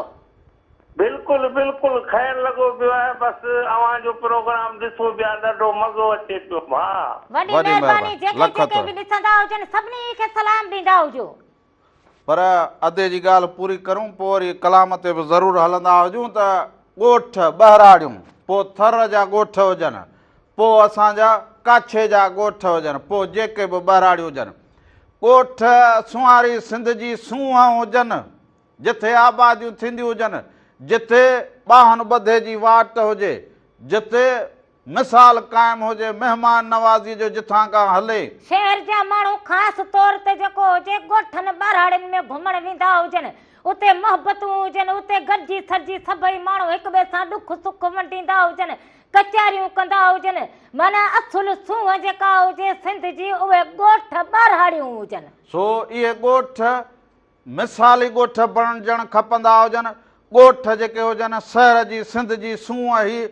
बिल्कुलु बिल्कुलु ख़ैर लॻो पियो आहे। बसि अव्हांजो प्रोग्राम ॾिसो पिया, ॾाढो मज़ो अचे पियो। हा वॾी वॾी महिरबानी, महिरबानी, जेके लख जेके थो। बि ॾिसंदा हुजनि सभिनी खे सलाम ॾींदा हुजो। पर अधे जी ॻाल्हि पूरी करूं पोइ वरी कलाम ते बि ज़रूरु हलंदा हुजूं त ॻोठ ॿहिराड़ियूं, पोइ थर जा ॻोठ हुजनि, पोइ असांजा काछे जा ॻोठ हुजनि, पोइ जेके बि ॿहिराड़ियूं हुजनि, ॻोठ सुंहारी सिंध जी सूंहं हुजनि, जिथे आबादियूं थींदियूं हुजनि, जिथे ॿाहनि ॿधे जी वाट हुजे, जिथे मिसाल क़ाइमु हुजे महिमान नवाज़ी जो जिथां खां हले। शहर जा माण्हू ख़ासि तौर ते जेको हुजे ॻोठनि ॿारहाड़ियुनि में घुमण वेंदा हुजनि, उते मोहबतूं हुजनि, उते गॾिजी सॾिजी सभई माण्हू हिक ॿिए सां ॾुख सुख वंडींदा हुजनि, कचहरियूं कंदा हुजनि। माना असुल सूंहं जेका हुजे सिंध जी उहे ॻोठ ॿारहाड़ियूं हुजनि। सो इहे ॻोठ मिसाली ॻोठ बणजणु खपंदा हुजनि। ॻोठ जेके हुजनि शहर जी सिंध जी सूंहं ई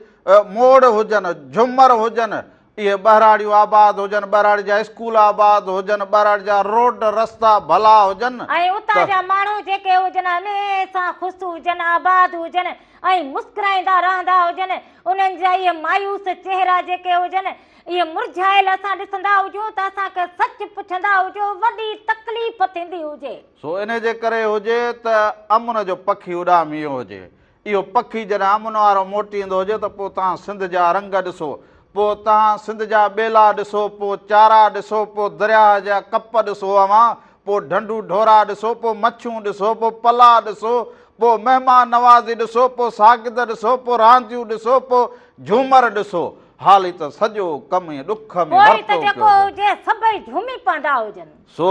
मोड़ हुजनि, झुमर हुजनि, इहे ॿहिराड़ियूं आबाद हुजनि, ॿहिराड़ी जा स्कूल आबाद हुजनि, ॿहिराड़ी जा रोड रस्ता भला हुजनि ऐं उतां जा माण्हू जेके हुजनि हमेशह ख़ुशि हुजनि, आबाद हुजनि ऐं मुस्कुराईंदा रहंदा हुजनि। उन्हनि जा इहे मायूस चेहरा जेके हुजनि, इहे मुरझायल असां ॾिसंदा हुजूं त असांखे सच पुछंदा हुजो, वॾी तकलीफ़ थींदी हुजे। सो इन जे करे हुजे त अमुन जो पखी उॾाम इहो हुजे। इहो पखी जॾहिं अमुन वारो मोटी ईंदो हुजे त पोइ तव्हां सिंध जा रंग ॾिसो, पोइ तव्हां सिंध जा ॿेला ॾिसो, पोइ चारा ॾिसो, पोइ दरिया जा कप ॾिसो अवां, पोइ ढंढू ढोरा ॾिसो, पोइ मच्छूं ॾिसो, पोइ पला ॾिसो, पोइ महिमान नवाज़ी ॾिसो, पोइ सागिद ॾिसो, पोइ रांदियूं ॾिसो, पोइ झूमर ॾिसो। हाली त सॼो कमु ॾुख में पोइ त जेको हुजे सभई झूमी पवंदा हुजनि। सो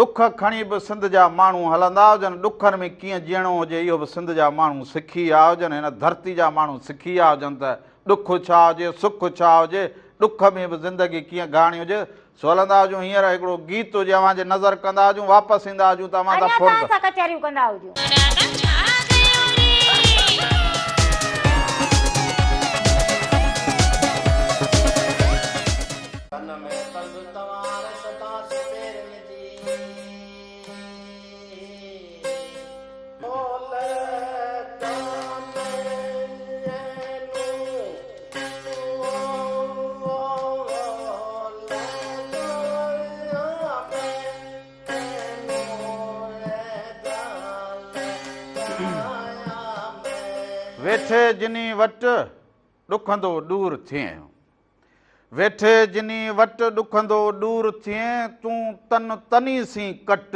ॾुख खणी बि सिंध जा माण्हू हलंदा हुजनि। ॾुखनि में कीअं जीअणो हुजे इहो बि सिंध जा माण्हू सिखी विया हुजनि, हिन धरती जा माण्हू सिखी विया हुजनि त ॾुख छा हुजे सुख छा हुजे, ॾुख में बि ज़िंदगी कीअं गाणी हुजे। सो हलंदा हुजूं। हींअर हिकिड़ो गीत हुजे अव्हां जे नज़र कंदा हुजूं, वापसि ईंदा हुजूं त अव्हां अञा सां फोन तव्हां सां कचहरियूं कंदा हुजूं। वेठे जिनी वटि ॾुखंदो दूर थिए, वेठे जिनी वटि ॾुखंदो दूर थिए, तूं तन तनी सी कट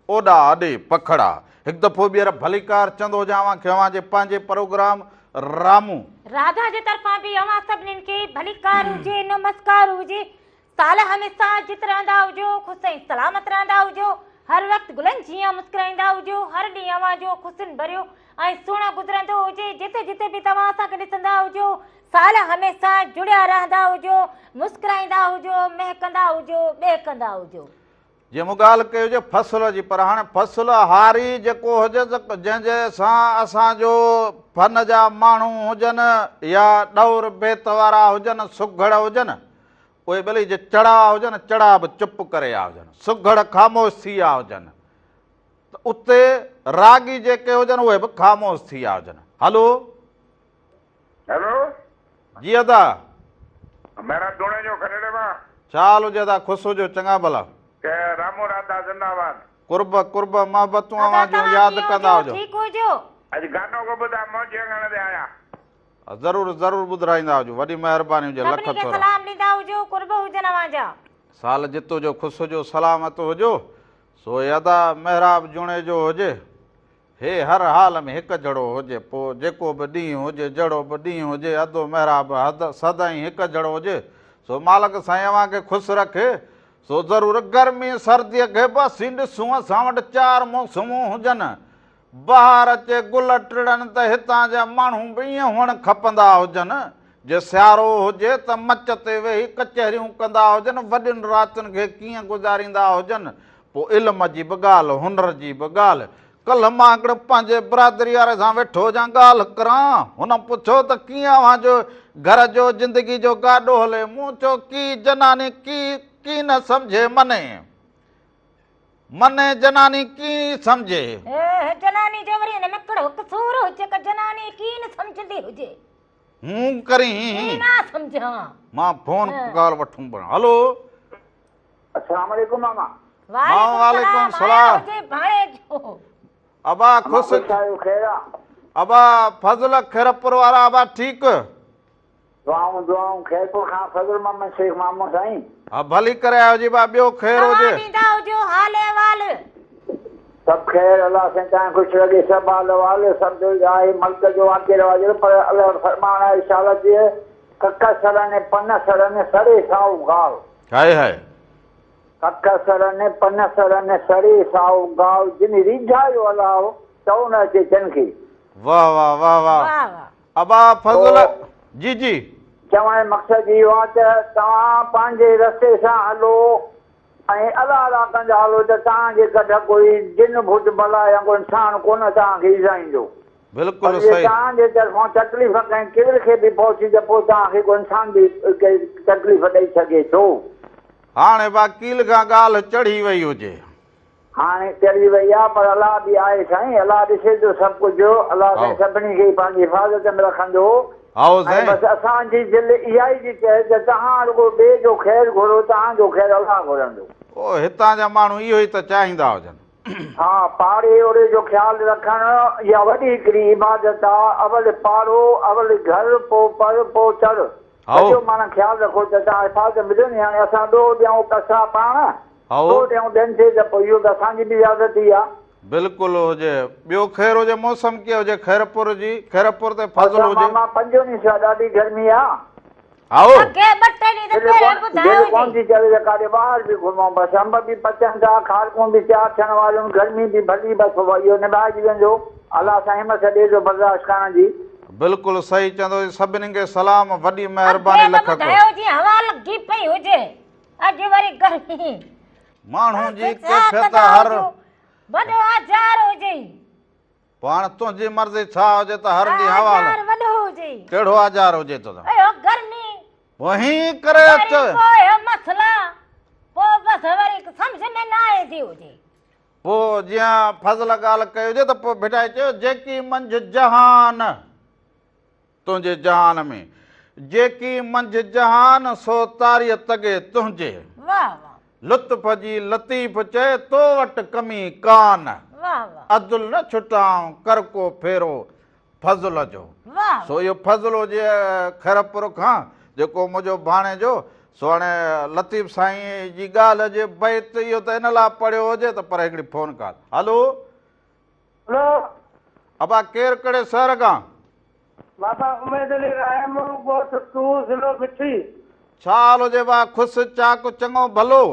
ओॾा आॾे पखड़ा। हिकु दफ़ो ॿीहर भलीकार चंदो हुजां खे अव्हां जे पंहिंजे प्रोग्राम रामू राधा जे तरफ़ां बि अव्हां सभिनीनि खे भलीकार हुजे, नमस्कार हुजे। साल हमेशह जित रहंदा हुजो, ख़ुशि ऐं सलामत रहंदा हुजो, हर वक़्तु गुलनि जीअं मुस्कुराईंदा हुजो, हर ॾींहुं अव्हां जो ख़ुशियुनि भरियो ऐं सुहिणो गुज़रंदो हुजे। जिते जिते बि तव्हां असांखे ॾिसंदा हुजो, साल हमेशह जुड़िया रहंदा हुजो, मुस्कुराईंदा हुजो, महकंदा हुजो, ॿेकंदा हुजो। जे मूं ॻाल्हि कई हुजे फसल जी, पर हाणे फसल हारी जेको हुजे जंहिंजे सां असांजो फन जा माण्हू हुजनि या ॾौर बेत वारा हुजनि, सुघड़ हुजनि, उहे भली जे चड़ा हुजनि चड़ा बि चुप करे आ हुजनि सुघड़ ख़ामोश थी विया हुजनि त उते रागी जेके हुजनि उहे बि ख़ामोश थी विया हुजनि। हलो हेलो जी अदा मेरा दोणे जो खड़े मां छा हाल हुजे अदा ख़ुशि हुजो चङा भला के रामो राधा जिंदाबाद कुर्ब कुर्ब मोहबतूं आवाजूं यादि कंदा हुजो। ठीक हुजो। अॼु गानो को ॿुधा मौज गाने ते आया ज़रूरु ज़रूरु ॿुधाईंदा हुजो वॾी महिरबानी हुजे लख सभिनी खे थोरा सलाम ॾींदा हुजो कुर्ब हुजनि अवांजा। साल जितो जो ख़ुशि हुजो सलामत हुजो सो अदा महिराब जुणे जो हुजे हे हर हाल में हिकु जहिड़ो हुजे पोइ जेको बि ॾींहुं हुजे जहिड़ो बि ॾींहुं हुजे अधो महिराब सदाईं हिकु जहिड़ो हुजे सो मालिक साईं अव्हांखे ख़ुशि रखे सो ज़रूरु गर्मी सर्दीअ खे बसि ॾिसूं असां वटि 4 मौसमूं हुजनि बहार अचे गुल टिड़नि त हितां जा माण्हू बि ईअं हुअणु खपंदा हुजनि जे सियारो हुजे त मच ते वेही कचहरियूं कंदा हुजनि वॾियुनि रातियुनि खे कीअं गुज़ारींदा हुजनि पोइ इल्म जी बि ॻाल्हि हुनर जी बि ॻाल्हि कल्ह मां हिकिड़े पंहिंजे बिरादरी वारे सां वेठो हुजां ॻाल्हि करां हुन पुछियो त कीअं अव्हांजो घर जो ज़िंदगी जो गाॾो हले मूं चयो की जनानी की न सम्झे मने मने जनानी की सम्झे जनानी जो वरी हिन में कहिड़ो कसूर हुजे का जनानी की न सम्झंदी हुजे हूं करी ना सम्झां मां फोन ॻाल्हि वठूं पियो। हलो अस्सलाम वालेकुम मामा। वालेकुम सलाम। हुजे भाणे जो अबा ख़ुशि खैरा अबा फज़ल खैरपुर वारा अबा ठीकु दुआऊं खैरपुर खां फज़ल मोहम्मद शेख मामू साईं। हा भली करे आयो जी बा ॿियो ख़ैर हुजे ॾींदा हुजो हाल अहवाल सब खैर अल्लाह से तव्हां ख़ुशि लॻे सभु हाल अहवाल सभु आहे मल्क जो वाक़े रवाज पर अल्लाह फरमान आहे इशारत जे कक सर ने पन सर ने सड़े साओ गाल हाय हाय कक सर ने पन सर ने सड़े साओ गाल जिन रिझायो अल्लाह चओ न अचे जन खे वाह वाह वाह वाह अबा फज़ल जी जी चवण जो मक़सदु इहो आहे त तव्हां पंहिंजे रस्ते सां हलो ऐं अलाह अलाह कंदा हलो त तव्हांजे गॾु कोई जिन भुत भला या कोई इंसानु कोन तव्हांखे ईंदो बिल्कुलु सही तव्हांजे तरफ़ां तकलीफ़ कंहिं केर खे बि पहुची त पोइ तव्हांखे कोई इंसान बि तकलीफ़ ॾेई सघे थो। हाणे वकील खां ॻाल्हि चढ़ी वई हुजे हाणे चढ़ी वई आहे पर अलाह बि आहे साईं अलाह ॾिसे थो सभु कुझु अलाह साईं सभिनी खे पंहिंजी हिफ़ाज़त में रखंदो ऐं बसि असांजी दिलि इहा ई थी चए त तव्हां रुॻो ॿिए जो ख़ैरु घुरो तव्हांजो ख़ैरु अलाह घुरंदो। ओ हितां जा माण्हू इहो ई त चाहींदा हुजनि हा पाड़े ओड़े जो ख़्यालु रखणु इहा वॾी हिकिड़ी इबादत आहे अवल पाड़ो अवल घर पोइ पर पोइ चढ़ सॼो माना ख़्यालु रखो त तव्हां हिफ़ाज़त मिलंदी हाणे असां ॾोह ॾियूं कसा पाण ॾोह ॾियूं ॿियनि खे त पोइ इहो त असांजी बि इजाज़त ई आहे। बिल्कुलु हुजे ॿियो ख़ैर हुजे मौसम कीअं हुजे खैरपुर जी खैरपुर ते फज़ल हुजे मां 5 ॾींहं सां ॾाढी गर्मी आहे आओ कोन थी चले त काॾे ॿाहिरि बि घुमूं बसि अंब बि पचनि था खारकूं बि तयारु थियण वारियूं गर्मी बि भली बसि इहो निभाइजी वेंदो अलाह सां हिमत ॾिजो बर्दाश्त करण जी। बिल्कुलु सही चवंदो सभिनी खे सलाम वॾी महिरबानी लख हवा लॻी पई हुजे अॼु वरी गर्मी माण्हू जी कैफ़ियत हर वॾो आज़ार हुजे पाण तुंहिंजी मर्ज़ी छा हुजे त हर ॾींहुं हवा वॾो हुजे कहिड़ो आज़ार हुजे तो गर्मी वही करे अचो मसला पोइ बसि वरी सम्झ में न आहे थी हुजे पोइ जीअं फज़ल ॻाल्हि कई हुजे त पोइ भिटाए चयो जेकी मंझ जहान तुंहिंजे जहान में जेकी मंझ जहान सो तारीअ तगे तुंहिंजे वाह लुत्फ़ जी लतीफ़ चए तो वटि कमी कान अदुल न छुटाऊं कर को फेरो फज़ल जो सो इहो फज़ल हुजे खैरपुर खां जेको मुंहिंजो भाणे जो सो हाणे लतीफ़ साईं जी ॻाल्हि जे बैत इहो त इन लाइ पढ़ियो हुजे त पर हिकिड़ी फोन कॉल। हलो हेलो अबा केरु कहिड़े शहर खां बाबा उमेद अली रहमो गोठ 2 ज़िलो मिठी छा हाल हुजे बा ख़ुशि चाक चङो भलो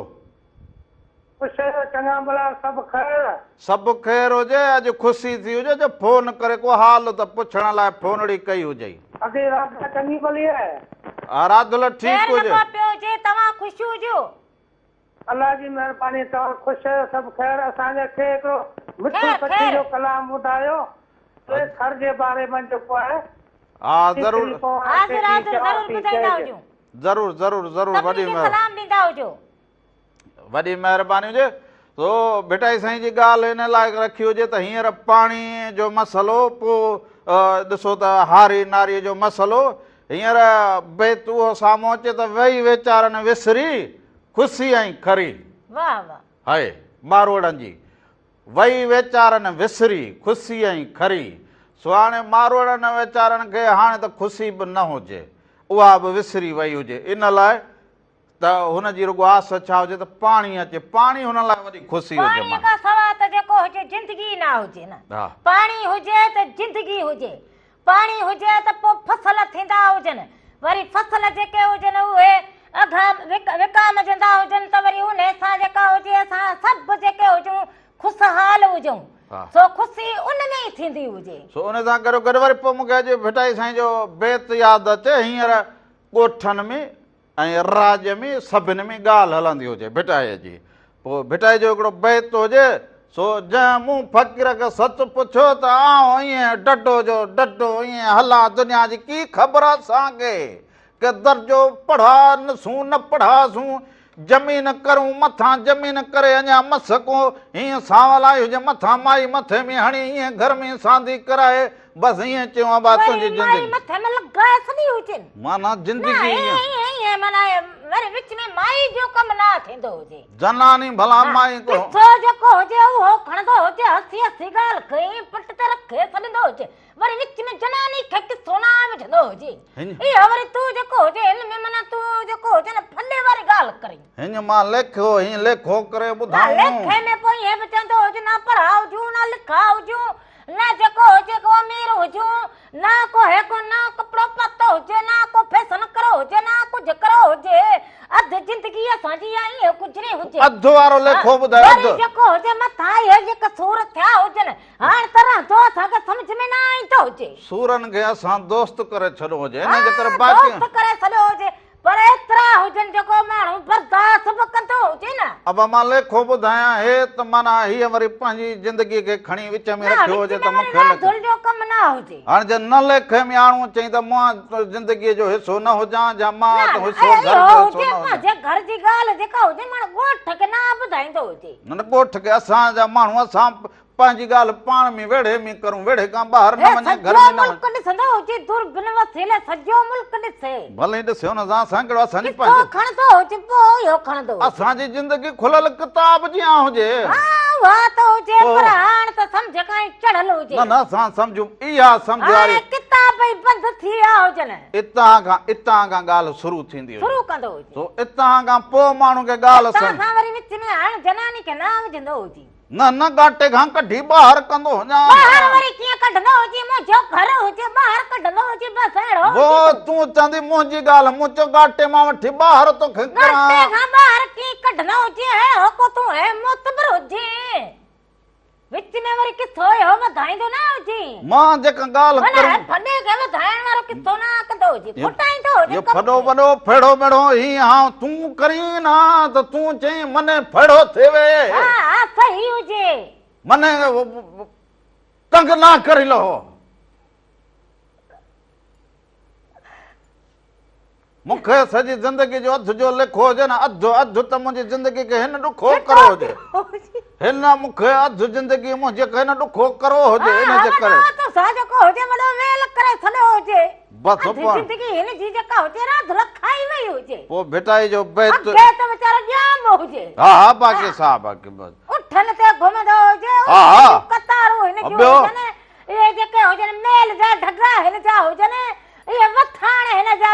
चङा भला सभु ख़ैर सभु ख़ैर हुजे अॼु ख़ुशी थी हुजे जो फोन करे को हाल त पुछण लाइ फोनड़ी कई हुजे अॻे राधा चङी भली आहे राधुल ठीकु हुजे तव्हां ख़ुशि हुजो अल्लाह जी महिरबानी तव्हां ख़ुशि आहियो सभु ख़ैर असांजे खे हिकिड़ो मिठो सची जो कलाम ॿुधायो घर जे बारे में जेको आहे हा ज़रूरु ॿुधाईंदा हुजो ज़रूरु ज़रूरु ज़रूरु वॾी सलाम ॾींदा हुजो। वॾी महिरबानी हुजे। तो भिटाई साईं जी ॻाल्हि हिन लाइ रखी हुजे त हींअर पाणी जो मसइलो, पोइ ॾिसो त हारी नारीअ जो मसइलो, हींअर बेत उहो साम्हूं अचे त वेही वीचारनि विसरी ख़ुशी ऐं खरी। वाह वाह हाय मारवड़नि जी, वेही वीचारनि विसरी ख़ुशी ऐं खरी। सो हाणे मारवड़नि वीचारनि खे हाणे त ख़ुशी बि न हुजे, उहा बि विसरी वई हुजे। इन लाइ त हुनजी रुॻो आस छा हुजे त पाणी अचे, पाणी हुन लाइ वॾी ख़ुशी हुजे। पाणीअ खां सवाइ त जेको हुजे ज़िंदगी न हुजे न। हा पाणी हुजे त ज़िंदगी हुजे, पाणी हुजे त पोइ फसल थींदा हुजनि, वरी फसल जेके हुजनि उहे विकामजंदा हुजनि त वरी उन सां जेका हुजे असां सभु जेके हुजूं ख़ुशहाल हुजूं। सो ख़ुशी उन में ई थींदी हुजे। सो उन सां गॾो गॾु वरी पोइ मूंखे अॼु भिटाई साईं जो बेत यादि अचे। हींअर ॻोठनि में ऐं राज्य में सभिनी में ॻाल्हि हलंदी हुजे भिटाईअ जी। पोइ भिटाई जो हिकिड़ो बेत हुजे, सो जंहिं मूं फ़क़ीर खे सचु पुछियो त आउं ईअं डडो जो डडो ईअं हलां दुनिया जी की ख़बर असांखे, के दर्जो पढ़ासूं न पढ़ासूं, ज़मीन करूं मथां ज़मीन करे अञा मसको, हीअं सावल आई हुजे मथां माई मथे में हणी हीअं घर में सांदी कराए, बसि ईअं चयूं बा तुंहिंजी ज़िंदगी मथे में लॻाए सॼी हुजनि। माना ज़िंदगी ईअं माना वरी विच में माई जो कमु न थींदो हुजे। जनानी भला माई को जेको हुजे उहो खणंदो हुजे, हसी हसी ॻाल्हि कई पट ते रखे छॾींदो हुजे, वरी विच में जनानी खे किथो न विझंदो हुजे। इहो वरी तूं जेको हुजे हिन में माना तूं जेको हुजे न फले वारी ॻाल्हि करी। हिन मां लेखो हीअं लेखो करे ॿुधाऊं। लेखे में पोइ ईअं बि चवंदो हुजे न पढ़ा हुजूं न लिखा हुजूं, न जेको हुजे को अमीर हुजूं, न को है को न कपिड़ो पातो हुजे, न को फैशन करो हुजे, न कुझु करो हुजे, अधु ज़िंदगी असांजी ईअं गुज़री हुजे। अधु वारो लेखो ॿुधायो। वरी जेको हुजे मथां इहे जेके सूर थिया हुजनि, हाणे तरह तो असांखे सम्झ में न ईंदो हुजे। सूरनि खे असां दोस्त करे छॾियो हुजे, हिन जे करे बाक़ी दोस्त करे छॾियो हुजे, पर एतिरा हुजनि जेको माण्हू बर्दाश्त बि कंदो हुजे न। अब मां लेखो ॿुधायां हे त माना हीअ वरी पंहिंजी ज़िंदगी खे खणी विच में रखियो हुजे त मूंखे जो कमु न हुजे। हाणे जे न लेखे में आणूं चई त मां ज़िंदगीअ जो हिसो न हुजां, या मां त हिसो घर जी ॻाल्हि जेका हुजे माण्हू ॻोठ खे न ॿुधाईंदो हुजे। न ॻोठ खे असांजा माण्हू असां पंहिंजी ॻाल्हि पाण में वेड़े में करूं, वेड़े खां ॿाहिरि न वञे, घर में न मुल्क ॾिसंदो हुजे दुर्बिन वसीले सॼो मुल्क ॾिसे, भले ॾिसो न असां कहिड़ो असांजी खणंदो हुजे पोइ इहो खणंदो असांजी ज़िंदगी खुलियल किताब जीअं हुजे। वाह त हुजे पर हाणे त सम्झ काई चढ़ल हुजे। न न असां सम्झूं इहा सम्झ वारी किताब ई बंदि थी विया हुजनि, इतां खां ॻाल्हि शुरू थींदी शुरू कंदो हुजे, तो इतां खां पोइ माण्हू खे ॻाल्हि असां वरी विच में हाणे जनानी खे न विझंदो हुजे। न न गाटे खां कढी ॿाहिरि कंदो हुजां। ॿाहिरि वरी कीअं कढंदो हुजे, मुंहिंजो घर हुजे ॿाहिरि कढंदो हुजे, बसि अहिड़ो वो तूं चवंदी मुंहिंजी ॻाल्हि मुंहिंजो गाटे मां वठी ॿाहिरि तोखे गाटे खां ॿाहिरि कीअं कढंदो हुजे, अहिड़ो को तूं है मोतबर हुजे, विच में वरी किथो इहो वधाईंदो न हुजे। मां जेका ॻाल्हि करूं फॾे खे वधाइण वारो किथो न कंदो हुजे, फुटाईंदो हुजे। फॾो वॾो फेड़ो मेड़ो ही हां तूं करी न त तूं चई मने फेड़ो थिए। हा सही हुजे, मने तंग ना करी लो। मूंखे सॼी ज़िंदगी जो अधु जो लिखो हुजे न, अधु अधु त मुंहिंजी ज़िंदगी खे हिन ॾुखो करो हुजे, हिन मूंखे अधु ज़िंदगी मुंहिंजे हिन ॾुखो करो हुजे, हिन जे करे जेको हुजे वॾो वेल करे छॾियो हुजे, बसि ज़िंदगी हिन जी जेका हुजे रात रखाई वई हुजे। पोइ भिटाई जो बेत त वीचारो ॼाम हुजे। हा हा बाक़ी साहब बाक़ी बसि उठनि ते घुमंदो हुजे, कतारूं हिन जूं हुजनि, इहे जेके हुजनि मेल जा ढगा हिन जा हुजनि, इहे वथाण हिन जा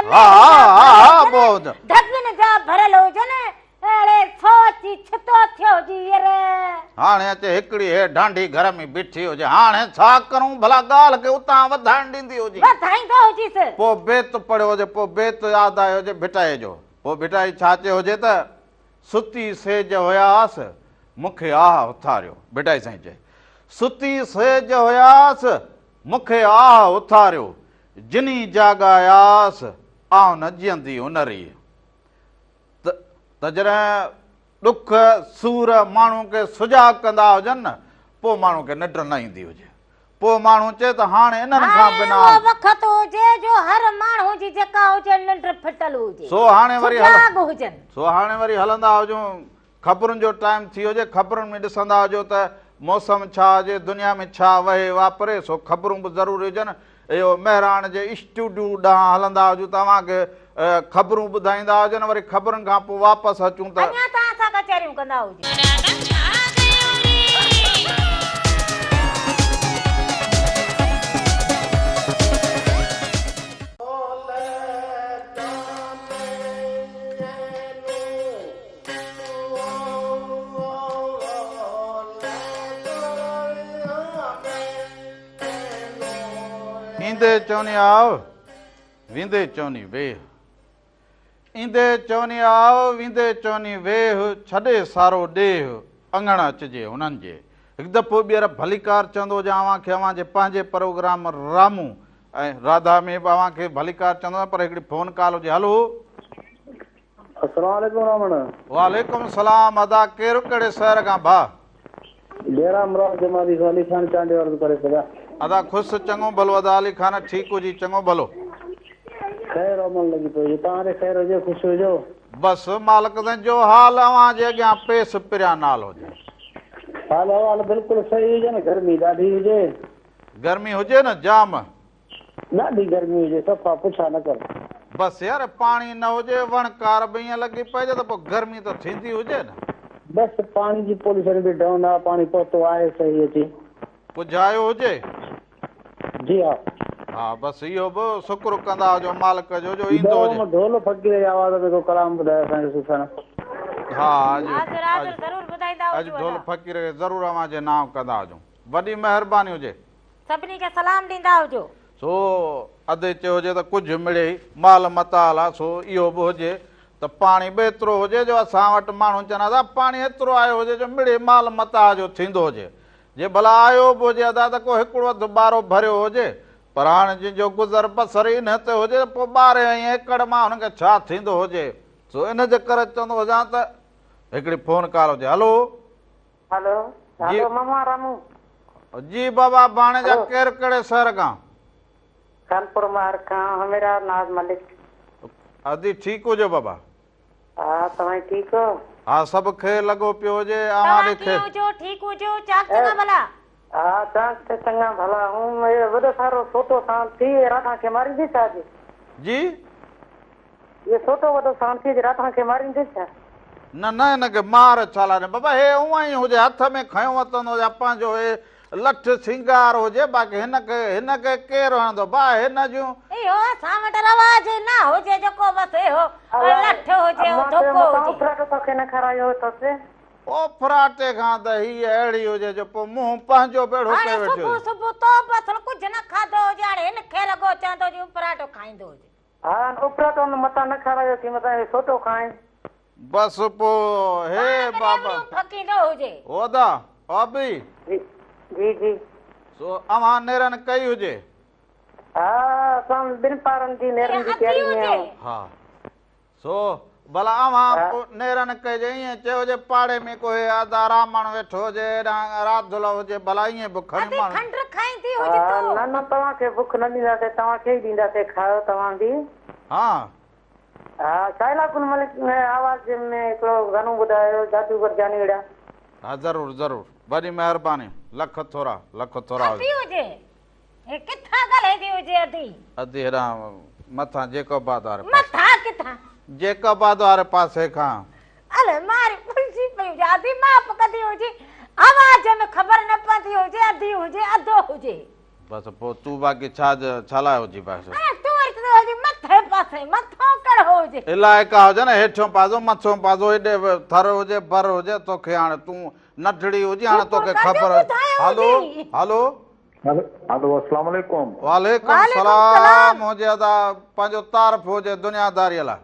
ढगनि जा भरियल हुजनि, अहिड़े सोची छितो थियो हुजे। हाणे अचे हिकिड़ी हे ढांढी घर में बीठी हुजे, हाणे छा करूं भला ॻाल्हि खे उतां वधाइण ॾींदी हुजे, वधाईंदो हुजेसि। पोइ बेत पढ़ियो हुजे, पोइ बेत यादि आयो हुजे भिटाई जो। पोइ भिटाई छा चयो हुजे त सुती सेज हुयासि मूंखे आह उथारियो। भिटाई साईं चए सुती सेज हुयासि मूंखे आह उथारियो, जिनी जाॻायासि आउं न जीअंदी हुनरी। त जॾहिं ॾुख सूर माण्हू खे सुॼा कंदा हुजनि न, पोइ माण्हू खे निंड न ईंदी हुजे, पोइ माण्हू चए त हाणे इन्हनि खां बिना हाणे उहो वक़्तु हुजे जो हर माण्हू जी जेका हुजे निंड फिटल हुजे, सो हाणे वरी सुजाॻ हुजनि। सो हाणे वरी हलंदा हुजूं, ख़बरुनि जो टाइम थी हुजे, ख़बरुनि में ॾिसंदा हुजो त मौसम छा हुजे, दुनिया में छा वहे वापरे, सो ख़बरूं बि ज़रूरी हुजनि। इहो महिराण जे स्टूडियो ॾांहुं हलंदा हुजूं, तव्हांखे ख़बरूं ॿुधाईंदा हुजनि, वरी ख़बरुनि खां पोइ वापसि अचूं त अञा तव्हां सां कचहरियूं कंदा हुजो। ईंदे चवनी आव वेंदे चवनी वेह, ईंदे चवनी आव वेंदे चवनी वेह, छॾे सारो ॾेह अंगण अचिजे उन्हनि जे। हिकु दफ़ो ॿीहर भलीकार चवंदो हुजां अव्हांखे, अव्हांजे पंहिंजे प्रोग्राम रामू ऐं राधा में बि अव्हांखे भलीकार चवंदो, पर हिकिड़ी फ़ोन कॉल हुजे। हलो, अस्सलाम वालेकुम रामण। वालेकुम सलाम। अदा केरु कहिड़े शहर खां भाउ? डेरा मुराद जमाली अली खान चांडे अर्ज़ करे सघां। अदा ख़ुशि चङो भलो, अदा अली खान ठीकु हुजी चङो भलो। ख़ैर अमल लॻी पई, तव्हांखे ख़ैर हुजे, ख़ुशि हुजो। बसि मालिक जो हाल अव्हांजे अॻियां पेस पिरिया नाल हुजे। हाल अहवाल बिल्कुलु सही हुजे न, गर्मी ॾाढी हुजे। गर्मी हुजे न जाम, ॾाढी गर्मी हुजे, सफ़ा पुछा न कर। बसि यार पाणी न हुजे, वणकार बि ईअं लॻी पइजे त पोइ गर्मी त थींदी हुजे न। बसि पाणी जी पोल्यूशन बि डाउन आहे, पाणी पहुतो आहे सही अची पुॼायो हुजे। जी हा। हा बसि इहो बि शुक्र कंदा हुजो मालिक जो ईंदो हुजे। ढोल फ़क़ीर जी आवाज़ में को कलाम ॿुधायो असांखे सुठा। हा अॼु ढोल फ़क़ीर खे ज़रूरु अव्हांजे नाम कंदा हुजूं, वॾी महिरबानी हुजे। सभिनी खे सलाम ॾींदा हुजो। सो अधु चयो हुजे त कुझु मिले, माल मताल आहे, सो इहो बि हुजे त पाणी बि एतिरो हुजे जो असां वटि माण्हू चवंदा था पाणी एतिरो आयो हुजे जो मिड़े माल मता जो थींदो हुजे। जे भला आयो बि हुजे अदा त को हिकिड़ो अधु ॿारो भरियो हुजे, पर हाणे जंहिंजो गुज़र बसर इन ते हुजे पोइ ॿारहें ऐं एकड़ मां हुनखे छा थींदो हुजे। सो इन जे करे चवंदो हुजां त हिकिड़ी फ़ोन कॉल हुजे। हलो हेलो हेलो मामा रामू जी बाबा बाणे जा केरु कहिड़े शहर खां? कानपुर मार खां मेरा नाज़ मलिक। अदी ठीकु हुजो बाबा? हा तव्हां ठीकु हो? हा सभु खे लॻो पियो हुजे। तव्हां कीअं हुजो? ठीकु हुजो? चाक चङा भला? हा चाक ते चङा भला। हूं वॾो सारो सोटो सां थी राधा खे मारींदी छा? जी ये सोटो वॾो सां थी राधा खे मारींदी छा? न न हिनखे मार छा लाइ बाबा, हे उहा ई हुजे, हथ में खयो वतंदो हुजे, पंहिंजो हे लठ सिंगार हुजे, बाक़ी हिनखे केरु हणंदो बा हिन जूं। इहो असां वटि रवाज न हुजे जेको बसि इहो लठ हुजे धोको हुजे। फ्राटो तोखे न खारायो अथसि? ओ फ्राटे खां त हीअ अहिड़ी हुजे जो पोइ मुंहुं पंहिंजो बेड़ो करे वेठो। सुबुह सुबुह तो बसि कुझु न खाधो हुजे, हाणे हिनखे लॻो चवंदो जी पराठो खाईंदो हुजे। हा उपराटो मथां न खारायो थी, मथां सोटो खाए बसि पोइ हे बाबा फकींदो हुजे। ओदा भाभी जी जी सो अव्हां नेरन कई हुजे? हा असां ॿिनि पारनि जी नेरनि जी तयारी में आहियूं। हा सो भला अव्हां नेरन कजे, ईअं चयो हुजे पाड़े में कोई आधा रामण वेठो हुजे, राधुल हुजे, भला ईअं बुख खंड खाईंदी हुजे तो। न न तव्हांखे बुख न ॾींदासीं, तव्हांखे ई ॾींदासीं, खाओ तव्हां बि। हा हा शाइलाकुल मलिक आवाज़ में हिकिड़ो गानो ॿुधायो जादूगर जानीड़ा। हा ज़रूरु ज़रूरु, वॾी महिरबानी, लख थोरा अदी हुजे। हे किथां ॻाल्हाईंदी हुजे? अदी हेॾा मथां जेकोबाद वारे मथां किथां? जेकोबाद वारे पासे खां। अले मारी पुलिसी पई हुजे, अदी माप कदी हुजे, आवाज़ में ख़बर न पवंदी हुजे, अदी हुजे अधो हुजे। बसि पोइ तूं बाक़ी छा लाइ हुजी बसि मथे पासे मथो कहिड़ो हुजे? इलाइका हुजे न, हेठियों पासो मथो पासो, हेॾे थर हुजे बर हुजे, तोखे हाणे तूं नंढड़ी हुजे, हाणे तोखे ख़बर। हलो हलो हेलो अस्सलाम वालेकुम। वालेकुम सलाम हुजे अदा, पंहिंजो तारफ़ हुजे दुनियादारीअ लाइ।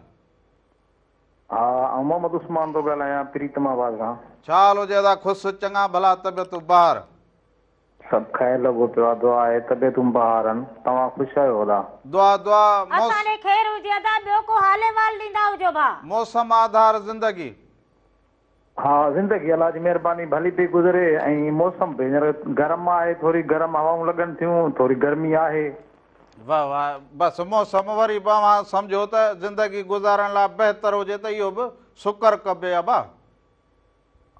हा मोहम्मद उस्मान थो ॻाल्हायां प्रीतमाबाद खां। छा हाल हुजे अदा? ख़ुशि चङा भला, तबियतूं ॿार सभु ख़ैर लॻो पियो आहे, दुआ आहे, तबियतूं ॿार आहिनि, तव्हां ख़ुशि आहियो? अदा दुआ दुआ। असांखे ख़ैर हुजे अदा, ॿियो को हाल अहवाल ॾींदा हुजो भा। मौसम आधार ज़िंदगी हाँ ज़िंदगी अल्लाह जी महिरबानी भली पई गुज़रे ऐं मौसम बि हींअर गरम आहे थोरी गरम हवाऊं लॻनि थियूं थोरी गर्मी आहे वाह वाह बसि मौसम वरी तव्हां सम्झो त ज़िंदगी गुज़ारण लाइ बहितर हुजे त इहो बि शुक्र कबे अबा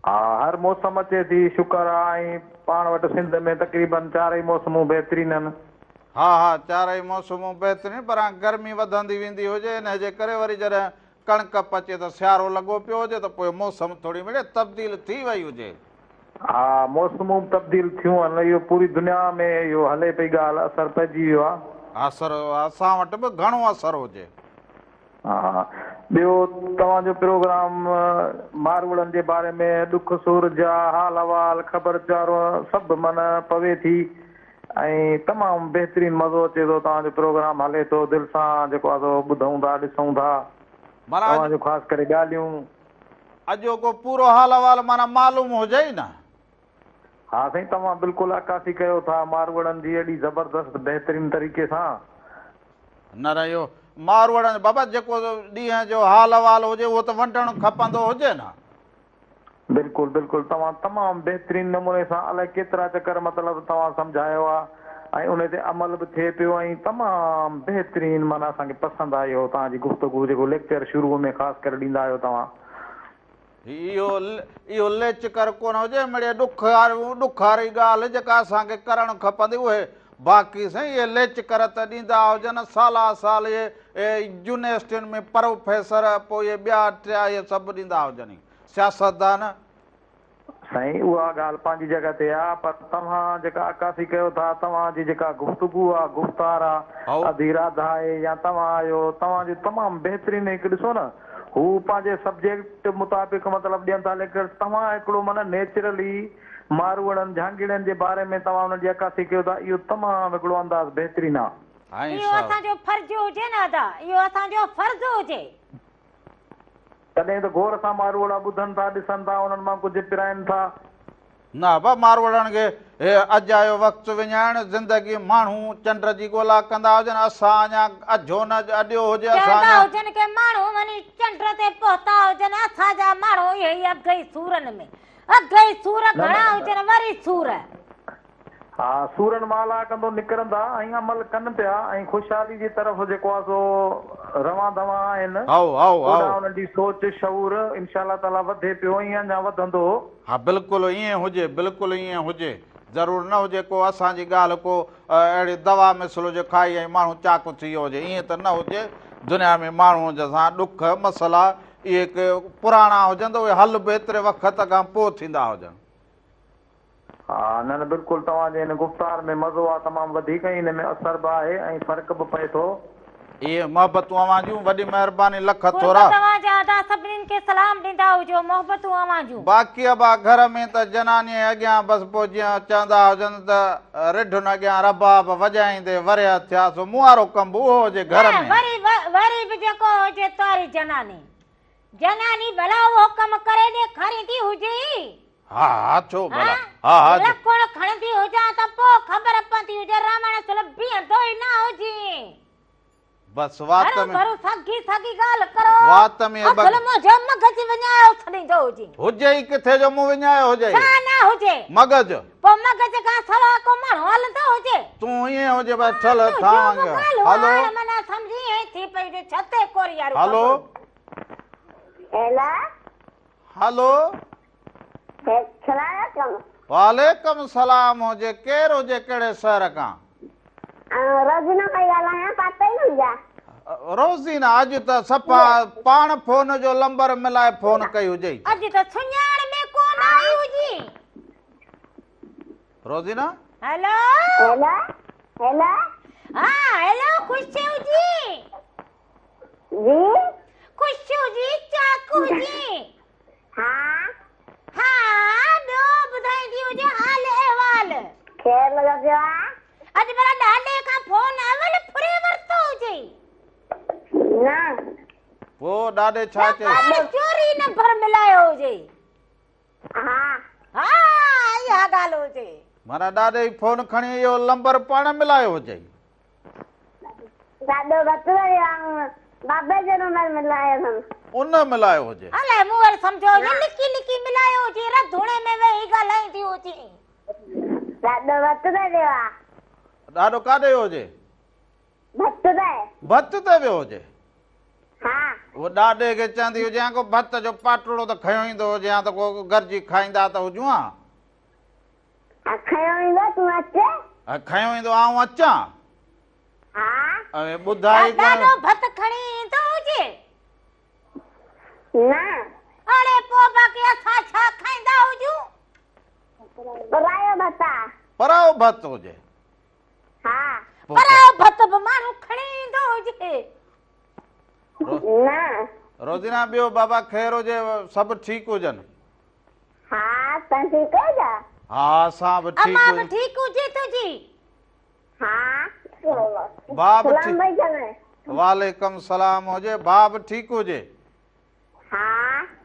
हा हर मौसम अचे थी शुक्र आहे ऐं पाण वटि सिंध में तक़रीबन चारई मौसमूं बहितरीन आहिनि हा हा चारई मौसमूं बहितरीन पर गर्मी वधंदी वेंदी हुजे इन जे करे वरी जॾहिं कणिक पचे त सियारो लॻो पियो हुजे त पोइ मौसम थोरी मिड़े तब्दील थी वई हुजे हा मौसमूं तब्दील थियूं आहिनि इहो पूरी दुनिया में इहो हले पई ॻाल्हि असरु पइजी वियो आहे असरु असां वटि बि घणो असरु हुजे हा ॿियो तव्हांजो प्रोग्राम मारवड़नि जे बारे में दुख सुर जा हाल अहवाल ख़बरचार सभु माना पवे थी ऐं तमामु बहितरीनु मज़ो अचे थो तव्हांजो प्रोग्राम हले थो दिलि सां जेको आहे सो ॿुधूं था ॾिसूं था माना तव्हांजो ख़ासि करे ॻाल्हियूं अॼोको पूरो हाल अहवाल माना मालूम हुजे ई न हा साईं तव्हां बिल्कुलु अकासी कयो था मारवड़नि जी एॾी ज़बरदस्त बहितरीन तरीक़े सां न न इहो मारवड़नि बाबा जेको ॾींहं जो हाल अहवाल हुजे उहो त वंडणु खपंदो हुजे न बिल्कुलु बिल्कुलु तव्हां तमामु बहितरीन नमूने सां अलाए केतिरा चकर मतिलबु तव्हां सम्झायो आहे ऐं उन ते अमल बि थिए पियो ऐं तमामु बहितरीन माना असांखे पसंदि आयो तव्हांजी गुफ़्तगू जेको लेक्चर शुरूअ में ख़ासि करे ॾींदा आहियो तव्हां इहो लेच कर कोन हुजे मिड़े ॾुख वारी ॻाल्हि जेका असांखे करणु खपंदी उहे बाक़ी साईं इहे लेच कर त ॾींदा हुजनि साला साल इहे यूनिवर्सिटियुनि में प्रोफेसर पोइ इहे ॿिया टिया इहे सभु ॾींदा हुजनि सियासतदान साईं उहा ॻाल्हि पंहिंजी जॻह ते आहे पर तव्हां जेका अकासी कयो था तव्हांजी जेका गुफ़्तगू आहे गुफ़्तार आहे अधीराधा आहे या तव्हां आहियो तव्हांजो तमामु बहितरीनु हिकु ॾिसो न हू पंहिंजे सब्जेक्ट मुताबिक़ मतिलबु ॾियनि था लेकिन तव्हां हिकिड़ो माना नेचुरली मारवड़नि जहांगीरनि जे बारे में तव्हां हुननि जी अकासी कयो था इहो तमामु हिकिड़ो अंदाज़ बहितरीनु आहे इहो असांजो फर्ज़ हुजे न अदा इहो असांजो फर्ज़ हुजे तॾहिं त गौर सां मारवड़ा ॿुधनि था ॾिसनि था उन्हनि मां कुझु पिराइनि था न बा मारवड़नि खे हे अॼु आयो वक़्तु विञाइण ज़िंदगी माण्हू चंड जी ॻोल्हा कंदा हुजनि असां अञा अझो न अॼो हुजे चवंदा हुजनि की माण्हू वञी चंड ते पहुता हुजनि असांजा माण्हू इहे ई अघई सूरनि में अघई सूर घणा हुजनि वरी सूर हा सूरनि माला कंदो निकिरंदा ऐं अमल कनि पिया ऐं ख़ुशहाली जी तरफ़ जेको आहे सो रवां दवा आहिनि उन्हनि जी सोच शऊर इंशाअल्लाह ताला वधे पियो ऐं अञा वधंदो हा बिल्कुलु ईअं हुजे बिल्कुलु ईअं हुजे ज़रूरु न हुजे को असांजी ॻाल्हि को अहिड़ी दवा मिसल जो खाई ऐं माण्हू चाकू थी वियो हुजे ईअं त न हुजे दुनिया में माण्हू सां ॾुख मसइला इहे पुराणा हुजनि त उहे हल बि एतिरे वक़्त खां पोइ थींदा हुजनि हा न न बिल्कुलु तव्हांजे हिन गुफ़्तार में मज़ो आहे तमामु वधीक हिन में असर बि आहे ऐं फ़र्क़ु बि पए थो इहे मोहबतूं अवां जूं वॾी महिरबानी लख थोरा तव्हांजा अदा सभिनीनि खे सलाम ॾींदा हुजो मोहबतूं अवां जूं बाक़ी अबा घर में त जनानी अॻियां बसि पोइ जीअं चवंदा हुजनि त रिढुनि अॻियां रबाब वॼाईंदे वरिया थिया सो मुआरो कमु उहो हुजे घर में वरी बि जेको हुजे तारी जनानी भला उहो कमु करे ॾेखारींदी हुजे हा हा छो भला हा हा लकोड़ खणंदी हुजां त पोइ ख़बर पवंदी हुजे रामायण सुलभ बीहंदो ई न हुजे बस वात में सगी ॻाल्हि करो वात में मुंहिंजो मगज विञायो छॾींदो हुजे ई किथे जो मुंहुं विञायो हुजे न हुजे मगज पोइ मगज खां सवाइ को माण्हू हलंदो हुजे तूं ईअं हुजे बस ठल थावांगे हलो मना समझी ऐ थी पई जो छते कोरियारो हलो हेला हलो वालेकुम सलाम हुजे केर हुजे कहिड़े शहर खां रोज़ीना पई ॻाल्हायां पतो ई न हुजा रोज़ीना अॼु त सफ़ा पाण फोन जो नंबर मिलाए फोन कई हुजे अॼु त सुञाण में कोन आई हुजी रोज़ीना हेलो हेला हा हेलो खुशू जी खुशू जी चाकू जी हा हा ॿियो ॿुधाईंदी हुजे हाल अहवाल केर लॻो पियो आहे अॼु भला ॾाॾे खां फोन आयल फुरे वरितो हुजे न पोइ ॾाॾे छा चए चोरी नंबर मिलायो हुजे हा हा इहा ॻाल्हि हुजे माना ॾाॾे फोन खणी इहो नंबर पाण मिलायो हुजे ॾाढो घटि वरियो बाबे जो नंबर मिलायो अथनि उन मिलायो हुजे अलाए मूं वटि सम्झो ये लिकी लिकी मिलायो हुजे रधोणे में वेही ॻाल्हाईंदी हुजे ॾाढो वक़्तु ते वियो आहे ॾाढो काॾे हुजे भत ते वियो हुजे हा वो ॾाॾे खे चवंदी हुजे या को भत जो पाटड़ो त खयो ईंदो हुजे या त को गरजी खाईंदा त हुजूं हा खयो ईंदो तूं अचे खयो ईंदो आऊं अचां हा ऐं ॿुधाई ॾाढो भत खणी ईंदो हुजे न अड़े पोइ बाक़ी असां छा खाईंदा हुजूं परायो भता पराओ भत हुजे हा परायो भत बि माण्हू खणी ईंदो हुजे न रोज़ीना ॿियो बाबा ख़ैर हुजे सभु ठीकु हुजनि हा तव्हां ठीकु आहियो हा असां बि अम्मा ठीकु बि ठीकु हुजे तुंहिंजी हा भाउ बि सलाम भाई चवे वालेकुम सलाम हुजे भाउ बि ठीकु हुजे हा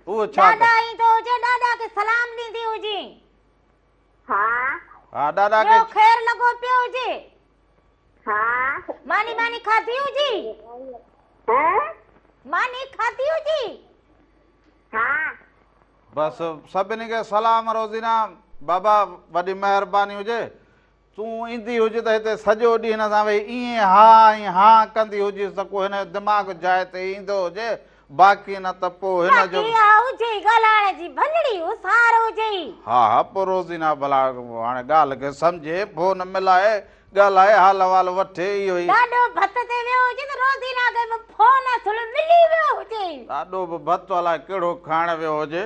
उहो छा ॾाॾा ईंदो हुजे ॾाॾा खे सलाम ॾींदी हुजे हा हा ॾाॾा ॿियो खे ख़ैर लॻो पियो हुजे हा मानी मानी खाधी हुजी हैं मानी खाधी हुजी हा बसि सभिनी खे सलाम रोज़ीना बाबा वॾी महिरबानी हुजे तूं ईंदी हुजे त हिते सॼो ॾींहुं हिन सां वेही ईअं हा कंदी हुजे त को हिन जो दिमाग़ जाइ ते ईंदो हुजे बाक़ी न त पोइ हिन जो बाक़ी हा हुजे ॻाल्हाइण जी भलड़ी होशियार हुजे हा पोइ रोज़ीना भला हाणे ॻाल्हि खे सम्झे फोन मिलाए ॻाल्हाए हाल वाल वठे इहो ई ॾाढो भत ते वियो हुजे त रोज़ीना खे बि फोन असुल मिली वियो हुजे ॾाढो बि भत अलाए कहिड़ो खाइण वियो हुजे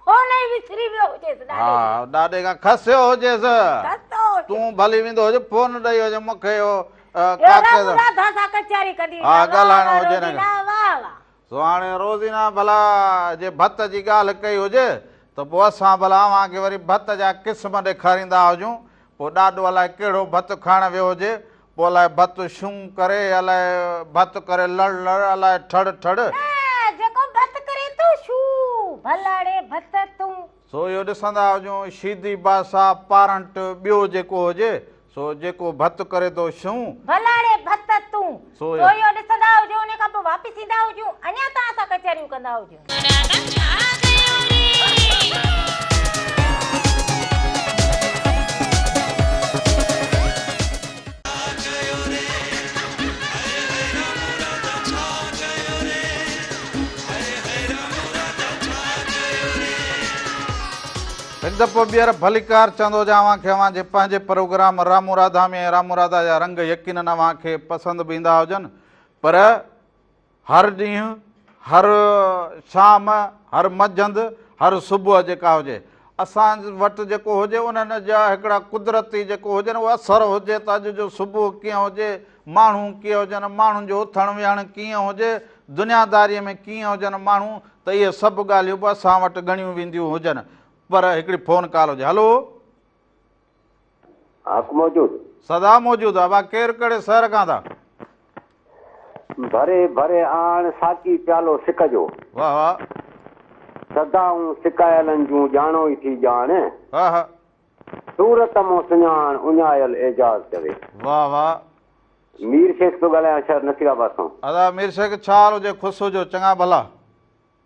फोन ई विसरी वियो हुजेसि हा ॾाॾे खां खसियो हुजेसि ॾाढो तूं भली वेंदो हुजे फोन ॾेई हुजे मूंखे इहो काके राधा सां कचहरी कढी हा, ॻाल्हाइणो हुजे न। वाह वाह सो हाणे रोज़ीना भला जे भत जी ॻाल्हि कई हुजे त पोइ असां भला अव्हांखे वरी भत जा क़िस्म ॾेखारींदा हुजूं पोइ ॾाढो अलाए कहिड़ो भत खाइण वियो हुजे पोइ अलाए भत छूं करे अलाए भत करे लड़ लड़ अलाए ठड़ ठड़ जेको भत करे तूं छू भलाड़े भत तूं सो इहो ॾिसंदा हुजूं शीदी बासा पारंट ॿियो जेको हुजे सो जेको भत करे थो छूं भलाड़े भत तूं सो इहो ॾिसंदा हुजूं उन खां पोइ वापसि ईंदा हुजूं अञा तव्हां सां कचहरियूं कंदा हुजूं हिकु दफ़ो ॿीहर भलीकार चवंदो हुजे अव्हांखे अव्हांजे पंहिंजे प्रोग्राम रामू राधा में रामू राधा जा रंग यकीनन अव्हांखे पसंदि बि ईंदा हुजनि पर हर ॾींहुं हर शाम हर मंझंदि हर सुबुह जेका हुजे असां वटि जेको हुजे उन्हनि जा हिकिड़ा कुदरती जेको हुजनि उहो असरु हुजे त अॼु जो सुबुह कीअं हुजे माण्हू कीअं हुजनि माण्हुनि जो उथण विहण कीअं हुजे दुनियादारीअ में कीअं हुजनि माण्हू त इहे सभु ॻाल्हियूं बि असां वटि ॻणियूं वेंदियूं हुजनि पर हिकिड़ी फोन कॉल हुजे हलो मौजूद सदा मौजूदु आहे बा केरु कहिड़े शहर खां था भरे भरे आण साची प्यालो सिक जो वाह वाह सदाऊं सिकायलनि जूं ॼाणो ई थी ॼाण हा हा सूरत मां सुञाण उञायल एजाज़ करे वाह वाह मीर शेख थो ॻाल्हायां शहर नसीराबाद खां अदा मीर शेख छा हाल हुजे ख़ुशि हुजो चङा भला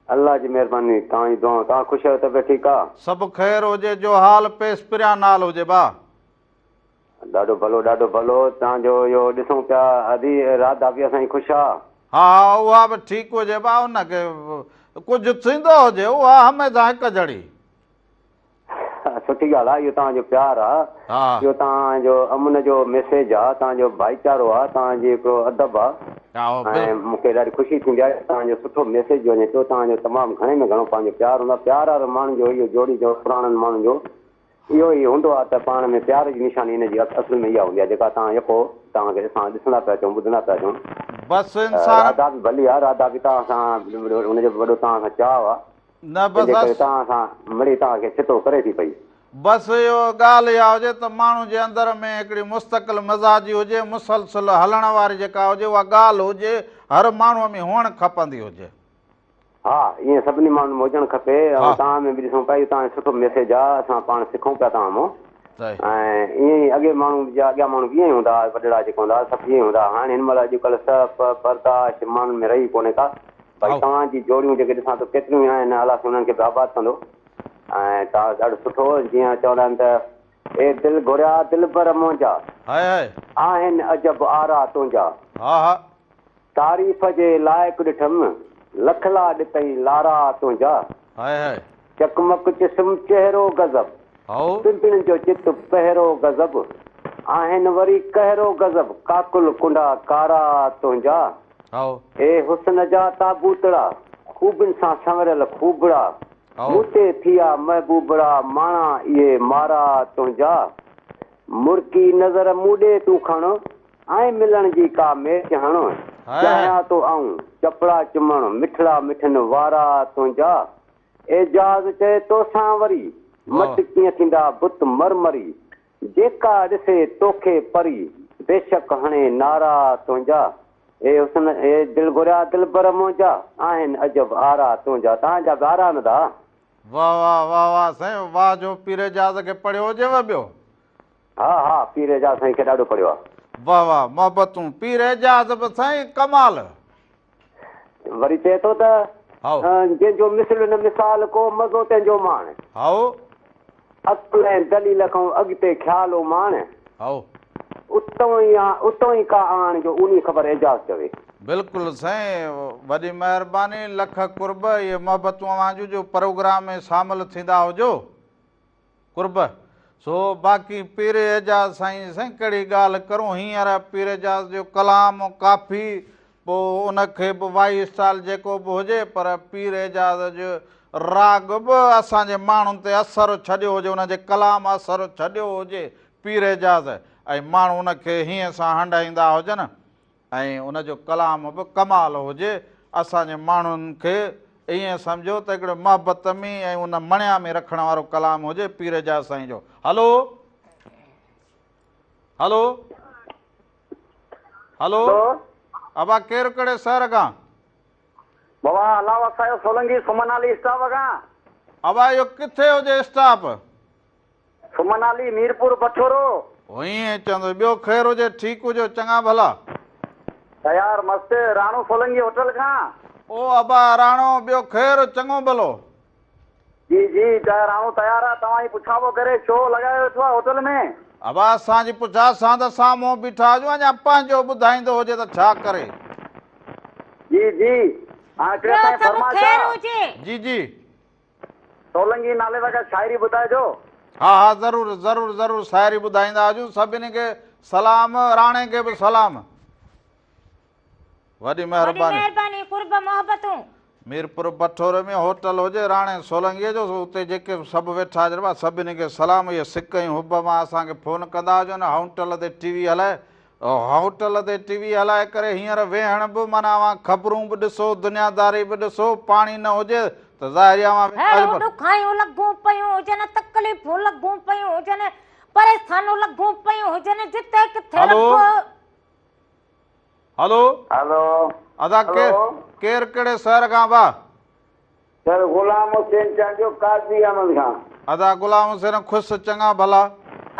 अल्लाह जी महिरबानी तव्हांजी दुआ तव्हां ख़ुशि आहियो तबियत ठीकु आहे सभु ख़ैरु हुजे जो हाल पेश पिरिया नाल हुजे बा ॾाढो भलो तव्हांजो इहो ॾिसूं पिया अदी राधा बि असांजी ख़ुशि आहे हा उहा बि ठीकु हुजे बा हुनखे कुझु थींदो हुजे उहा हमेशह हिकु जड़ी सुठी ॻाल्हि आहे इहो तव्हांजो प्यारु आहे हा इहो तव्हांजो अमन जो मैसेज आहे तव्हांजो भाईचारो आहे तव्हांजी हिकिड़ो अदब आहे ऐं मूंखे ॾाढी ख़ुशी थींदी आहे तव्हांजो सुठो मैसेज वञे पियो तव्हांजो तमामु घणे में घणो पंहिंजो प्यारु हूंदो आहे प्यार वारे माण्हुनि जो इहो जोड़ी जो पुराणनि माण्हुनि जो इहो ई हूंदो आहे त पाण में प्यार जी निशानी हिनजी असुल में इहा हूंदी आहे जेका तव्हां यको तव्हांखे असां ॾिसंदा पिया अचूं ॿुधंदा पिया अचूं बसि इंसान राधा बि भली आहे राधा बि तव्हां सां हुनजो वॾो तव्हां सां चाव आहे न बसि तव्हां सां मिड़ी तव्हांखे छितो करे थी पई बसि इहो ॻाल्हि इहा हुजे त माण्हू जे अंदरि में हिकिड़ी मुस्तक़िल मिज़ाजी हुजे मुसलसिल हलण वारी जेका हुजे उहा ॻाल्हि हुजे हर माण्हूअ में हुअणु खपंदी हुजे हा ईअं सभिनी माण्हुनि में हुजणु खपे ऐं तव्हां में बि ॾिसूं पिया इहो तव्हांजो सुठो मैसेज आहे असां पाण सिखूं पिया तव्हां मां सही ईअं ई अॻे माण्हू जा अॻियां माण्हू कीअं हूंदा वॾड़ा जेको हूंदा सभु ईअं हूंदा हाणे हिन महिल अॼुकल्ह सभु बर्दाश्त माण्हुनि में रही कोन्हे का भई तव्हांजी जोड़ियूं जेके ॾिसां थो केतिरियूं आहिनि अलाह उन्हनि खे बि आबाद कंदो ऐं तव्हां ॾाढो सुठो जीअं चवंदा आहिनि त ए दिलि घुरिया दिलि पर मुंहिंजा आहिनि अजब आरा तुंहिंजा हा हा तारीफ़ जे लाइक़ु ॾिठमि लख ला ॾितई लारा तुंहिंजा चकमक जिस्म चहिरो गज़ब पिंपीण जो चित पहिरो गज़ब आहिनि वरी कहरो गज़ब काकुल कुंडा कारा तुंहिंजा ए हुस्न जा ताबूतड़ा खूबिन सां संवरियल खूबड़ा मूते थिया महबूबड़ा माणा इहे मारा तुंहिंजा मुर्की नज़र मूॾे तूं खण ऐं मिलण जी का मेच हण चाहियां थो आऊं चपड़ा चुमण मिठड़ा मिठन वारा तुंहिंजा एजाज़ चए तोसां वरी मट कीअं थींदा बुत मरमरी जेका ॾिसे तोखे परी बेशक हणे नारा तुंहिंजा ए हुस्न ए दिलि घुरिया दिलि पर मुंहिंजा आहिनि अजब आरा तुंहिंजा तव्हांजा बि आरा न था वाह वाह वाह वाह साईं वाह जो पीर एजाज़ खे पढ़ियो हुजेव ॿियो हा हा पीर एजाज़ साईं खे ॾाढो पढ़ियो आहे वाह वाह मोहबतूं पीर एजाज़ बि साईं कमाल वरी चए थो त जंहिंजो मिसल न मिसाल को मज़ो तंहिंजो माण हाओ अकुल ऐं दलील खां अॻिते ख़्यालो माण हाओ उतो ई का आण जो उन ख़बर एजाज़ चवे बिल्कुलु साईं वॾी महिरबानी लख कुर्ब इहे मोहबतूं अवांजूं जो प्रोग्राम में शामिलु थींदा हुजो कुर्ब सो बाक़ी पीर एजाज़ साईं साईं कहिड़ी ॻाल्हि करूं हींअर पीर एजाज़ जो कलाम काफ़ी पोइ उनखे बि वाई स्टाइल जेको बि हुजे पर पीर एजाज़ जो राग बि असांजे माण्हुनि ते असरु छॾियो हुजे उनजे कलाम असरु छॾियो हुजे पीर एजाज़ ऐं माण्हू उनखे हीअं सां हंडाईंदा हुजनि ऐं उनजो कलाम बि कमाल हुजे असांजे माण्हुनि खे ईअं सम्झो त हिकिड़े मोहबत में ऐं उन मणिया में रखण वारो कलाम हुजे पीर एजाज़ साईं जो हलो हलो हलो अबा केरु कहिड़े शहर खां बाबा अलाह असांजो सोलंकी सुमनाली स्टाफ खां अबा इहो किथे हुजे स्टाफ सुमनाली मीरपुर पछोरो ईअं चवंदो ॿियो ख़ैरु हुजे ठीकु हुजे चङा भला तयार मस्तु राणो सोलंकी होटल खां ओ अबा राणो ॿियो ख़ैरु चङो भलो जी जी राणो तयार आहे तव्हां ई पुछा पोइ करे शो लॻायो वेठो आहे होटल में अबा असांजी पुछा असां त साम्हूं बीठा हुजूं अञा पंहिंजो ॿुधाईंदो हुजे त छा करे जी जी जी जी सोलंकी नाले वॻा शाइरी ॿुधाइजो हा हा ज़रूरु ज़रूरु ज़रूरु शाइरी ॿुधाईंदा हुजूं सभिनी खे सलाम राणे खे बि सलाम वॾी महिरबानी कुर्ब मोहबतूं मीरपुर पठोर में होटल हुजे राणे सोलंकीअ जो उते जेके सभु वेठा हुजनि सभिनी खे सलाम इहे सिक ऐं हुब मां असांखे फ़ोन कंदा हुजनि होटल ते टीवी हलाए होटल ते टीवी हलाए करे हींअर वेहण बि माना ख़बरूं बि ॾिसो दुनियादारी बि ॾिसो पाणी न हुजे त ज़ाहिर ॾुखायूं लॻूं पियूं हुजनि तकलीफ़ूं लॻूं पियूं हुजनि परेशानियूं लॻूं पियूं हुजनि जिते किथे हलो हेलो अदा केरु कहिड़े शहर खां बा सर गुलाम हुसैन चांजो काज़ी अहमद खां अदा गुलाम हुसैन ख़ुशि चङा भला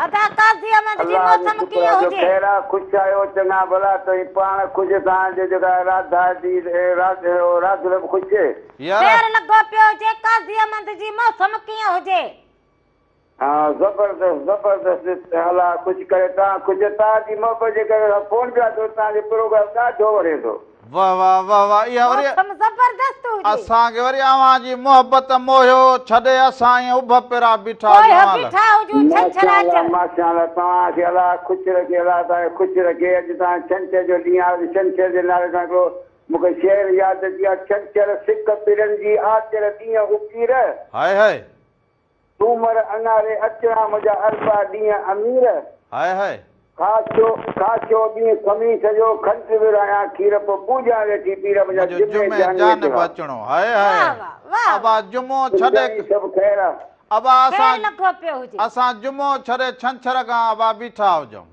अदा काज़ी अहमद जी मौसम कीअं हुजे खैरा ख़ुशि आहियो चङा भला तो पाण ख़ुशि तव्हांजे जेका राधा जी रात ख़ुशि यार लॻो पियो हुजे काज़ी अहमद जी मौसम कीअं हुजे हा ज़बरदस्त ज़बरदस्त हला ख़ुशि करे तव्हां ख़ुशि तव्हांजी मोहबत जे करे फोन पिया थो तव्हांजो प्रोग्राम ॾाढो वणे थो वाह वाह वाह वाह इहा वरी ज़बरदस्त हुजे असांखे वरी अव्हांजी मोहबत मोहियो छॾे असां ईअं उभ पिरा बीठा माशाअल्लाह तव्हांखे अलाह ख़ुशि रखे अलाह तव्हांखे ख़ुशि रखे अॼु तव्हां छंछर जो ॾींहुं आहे छंछर जे नाले सां हिकिड़ो मूंखे शेर यादि अची आहे छंछर सिक पीरनि जी आचर ॾींहं उकीर हाय हाय सूमर अनारे अचणा मुंहिंजा अरबा ॾींहं अमीर हाय हाय खाचो ॾींहुं खमीस जो खंड विरायां खीर पोइ पूॼा वेठी पीर मुंहिंजा जुमे जान बचणो हाय हाय अबा जुमो छॾे सभु ख़ैर अबा असां जुमो छॾे छंछर खां अबा बीठा हुजूं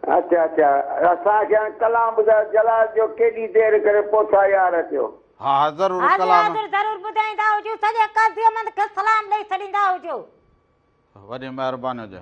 अच्छा अच्छा असांखे हाणे कलाम ॿुधायो जलाल जो केॾी देरि करे पहुता यार अचो हा ज़रूरु कलाम ज़रूरु ॿुधाईंदा हुजो सॼे काज़ी अहमद खे सलाम ॾेई छॾींदा हुजो वॾी महिरबानी हुजे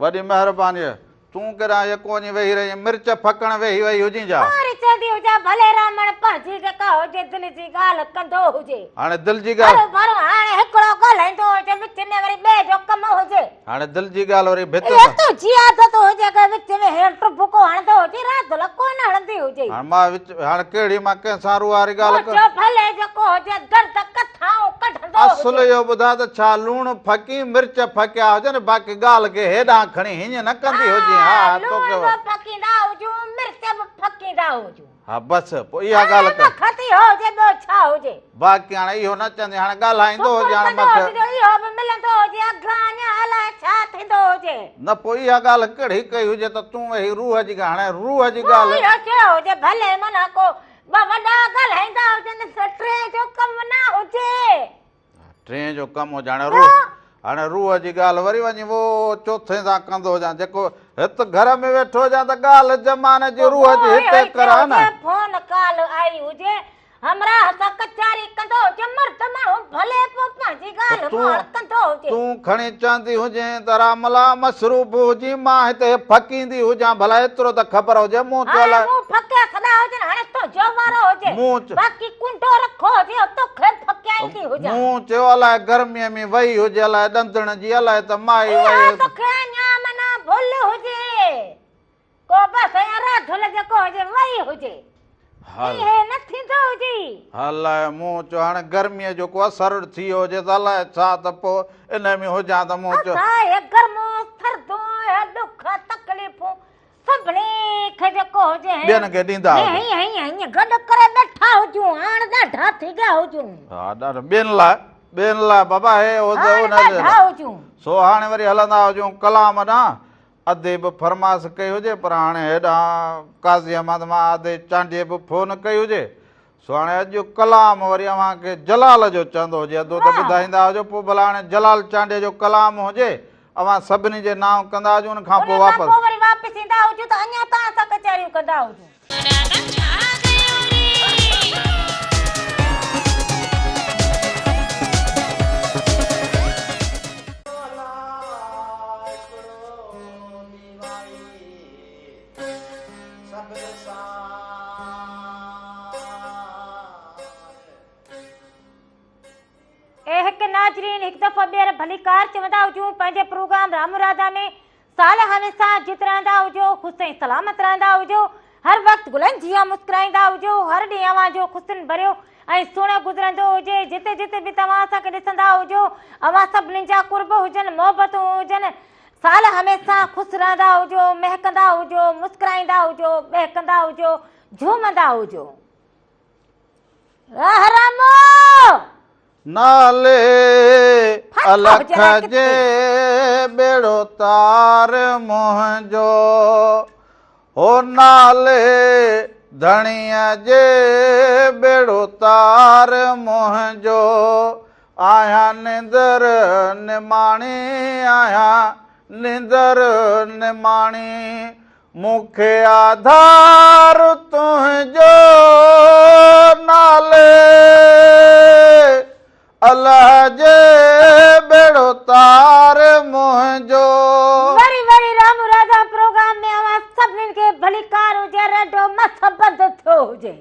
वॾी महिरबानी तूं केॾा यको वञी वेही रही मिर्च फकण वेही वही हुजी जा चवंदी हुजे भले रामण पंहिंजी जेका हुजे दिलि जी ॻाल्हि कंदो हुजे हाणे दिलि जी ॻाल्हि भरो हाणे हिकिड़ो ॻाल्हाईंदो हुजे विच में वरी ॿिए जो कमु हुजे हाणे दिलि जी ॻाल्हि वरी भित तुंहिंजी आदत हुजे कि विच में हेठि बुको हणंदो हुजे राति ल कोन हणंदी हुजे हाणे मां विच हाणे कहिड़ी मां कंहिंसां रूह वारी ॻाल्हि सोचो भले जेको हुजे दर्द कथाऊं कढंदो असुल इहो ॿुधा त छा लूणु फकी मिर्च फकिया हुजनि बाक़ी ॻाल्हि खे हेॾां खणी हीअं न कंदी हुजे हा तोखे फकींदा हुजूं मिर्च बि फकींदा हुजूं हा बसि पोइ इहा ॻाल्हि कर खती हुजे ॿियो छा हुजे बाक़ी हाणे इहो न चवंदी हाणे ॻाल्हाईंदो हुजे हाणे मथे इहो बि मिलंदो हुजे अॻां अलाए छा थींदो हुजे न पोइ इहा ॻाल्हि कहिड़ी कई हुजे त तूं वेही रूह जी हाणे रूह जी ॻाल्हि चयो हुजे भले माना को वॾा ॻाल्हाईंदा हुजनि टे जो कमु न हुजे टे जो कमु हुजे हाणे रूह जी ॻाल्हि वरी वञी वो चोथे सां कंदो हुजां जेको हिते घर में वेठो हुजां त ॻाल्हि ज़माने जी रूह जी हिते करा न फोन कॉल आई हुजे हमरा सां कचारी कंदो हुजे मर्द माण्हू भले पोइ पंहिंजी ॻाल्हि कंदो हुजे तूं खणी चवंदी हुजे त रामला मसरूफ़ हुजी मां हिते फकींदी हुजां भला एतिरो त ख़बर हुजे मूं चयो अलाए मूं फकिया सदा हुजनि हाणे तुंहिंजो वारो हुजे बाक़ी कुंडो रखो हुजे तोखे फकियाईंदी हुजां मूं चयो अलाए गर्मीअ में वई हुजे अलाए ॾंदण जी अलाए त माई वई तोखे अञा माना भुल हुजे को बसि राधुल जेको हुजे वई हुजे न थींदो हुजे अलाए मूं चयो हाणे गर्मीअ जो को असर थी वियो हुजे त अलाए छा त पोइ इन में हुजां त मूं चयो गर्मो थरदो दुख तकलीफ़ूं सभिनी खे जेको हुजे ॿियनि खे ॾींदा गॾु करे वेठा हुजूं हाणे ॾाढा थी विया हुजूं हा ॾाढो ॿियनि लाइ बाबा हे हुजूं सो हाणे वरी हलंदा हुजूं कलाम ॾांहुं अधे बि फरमाइश कई हुजे पर हाणे हेॾां काज़ी अहमद मां अधे चांडीअ बि फोन कई हुजे सो हाणे अॼु कलाम वरी अव्हांखे जलाल जो चवंदो हुजे अधो त ॿुधाईंदा हुजो पोइ भला हाणे जलाल चांडीअ जो कलाम हुजे अव्हां सभिनी जे नाम कंदा हुजो उन खां पोइ वापसि ईंदा हुजो त अञा तव्हां सां कचहरियूं कंदा हुजो नाज़रीन एक दफ़ा ॿीहर भलीकार चवंदा हुजूं पंहिंजे प्रोग्राम राम राधा में साल हमेशा जित रहंदा हुजो ख़ुशि ऐं सलामत रहंदा हुजो हर वक़्तु गुलनि जीअं मुस्कुराईंदा हुजो हर ॾींहुं अव्हां जो ख़ुशियुनि भरियो ऐं सुहिणो गुज़रंदो हुजे जिते जिते बि तव्हां असांखे ॾिसंदा हुजो अव्हां सभिनी जा कुर्ब हुजनि मोहबतूं हुजनि साल हमेशा ख़ुशि रहंदा हुजो महकंदा हुजो मुस्कुराईंदा हुजो बहकंदा हुजो झूमंदा हुजो रामो नाले अलख जे बेड़ो तार मुंहिंजो हो नाले धणीअ जे बेड़ो तार मुंहिंजो आहियां निंदर निमाणी आहियां निंदर निमाणी मूंखे आधार तुंहिंजो नाले अल्लाह जे बेड़ो तार मुंहिंजो वरी वरी राम राधा प्रोग्राम में अवां सभिनी खे भलीकार हुजे रेडो मसबत थियो हुजे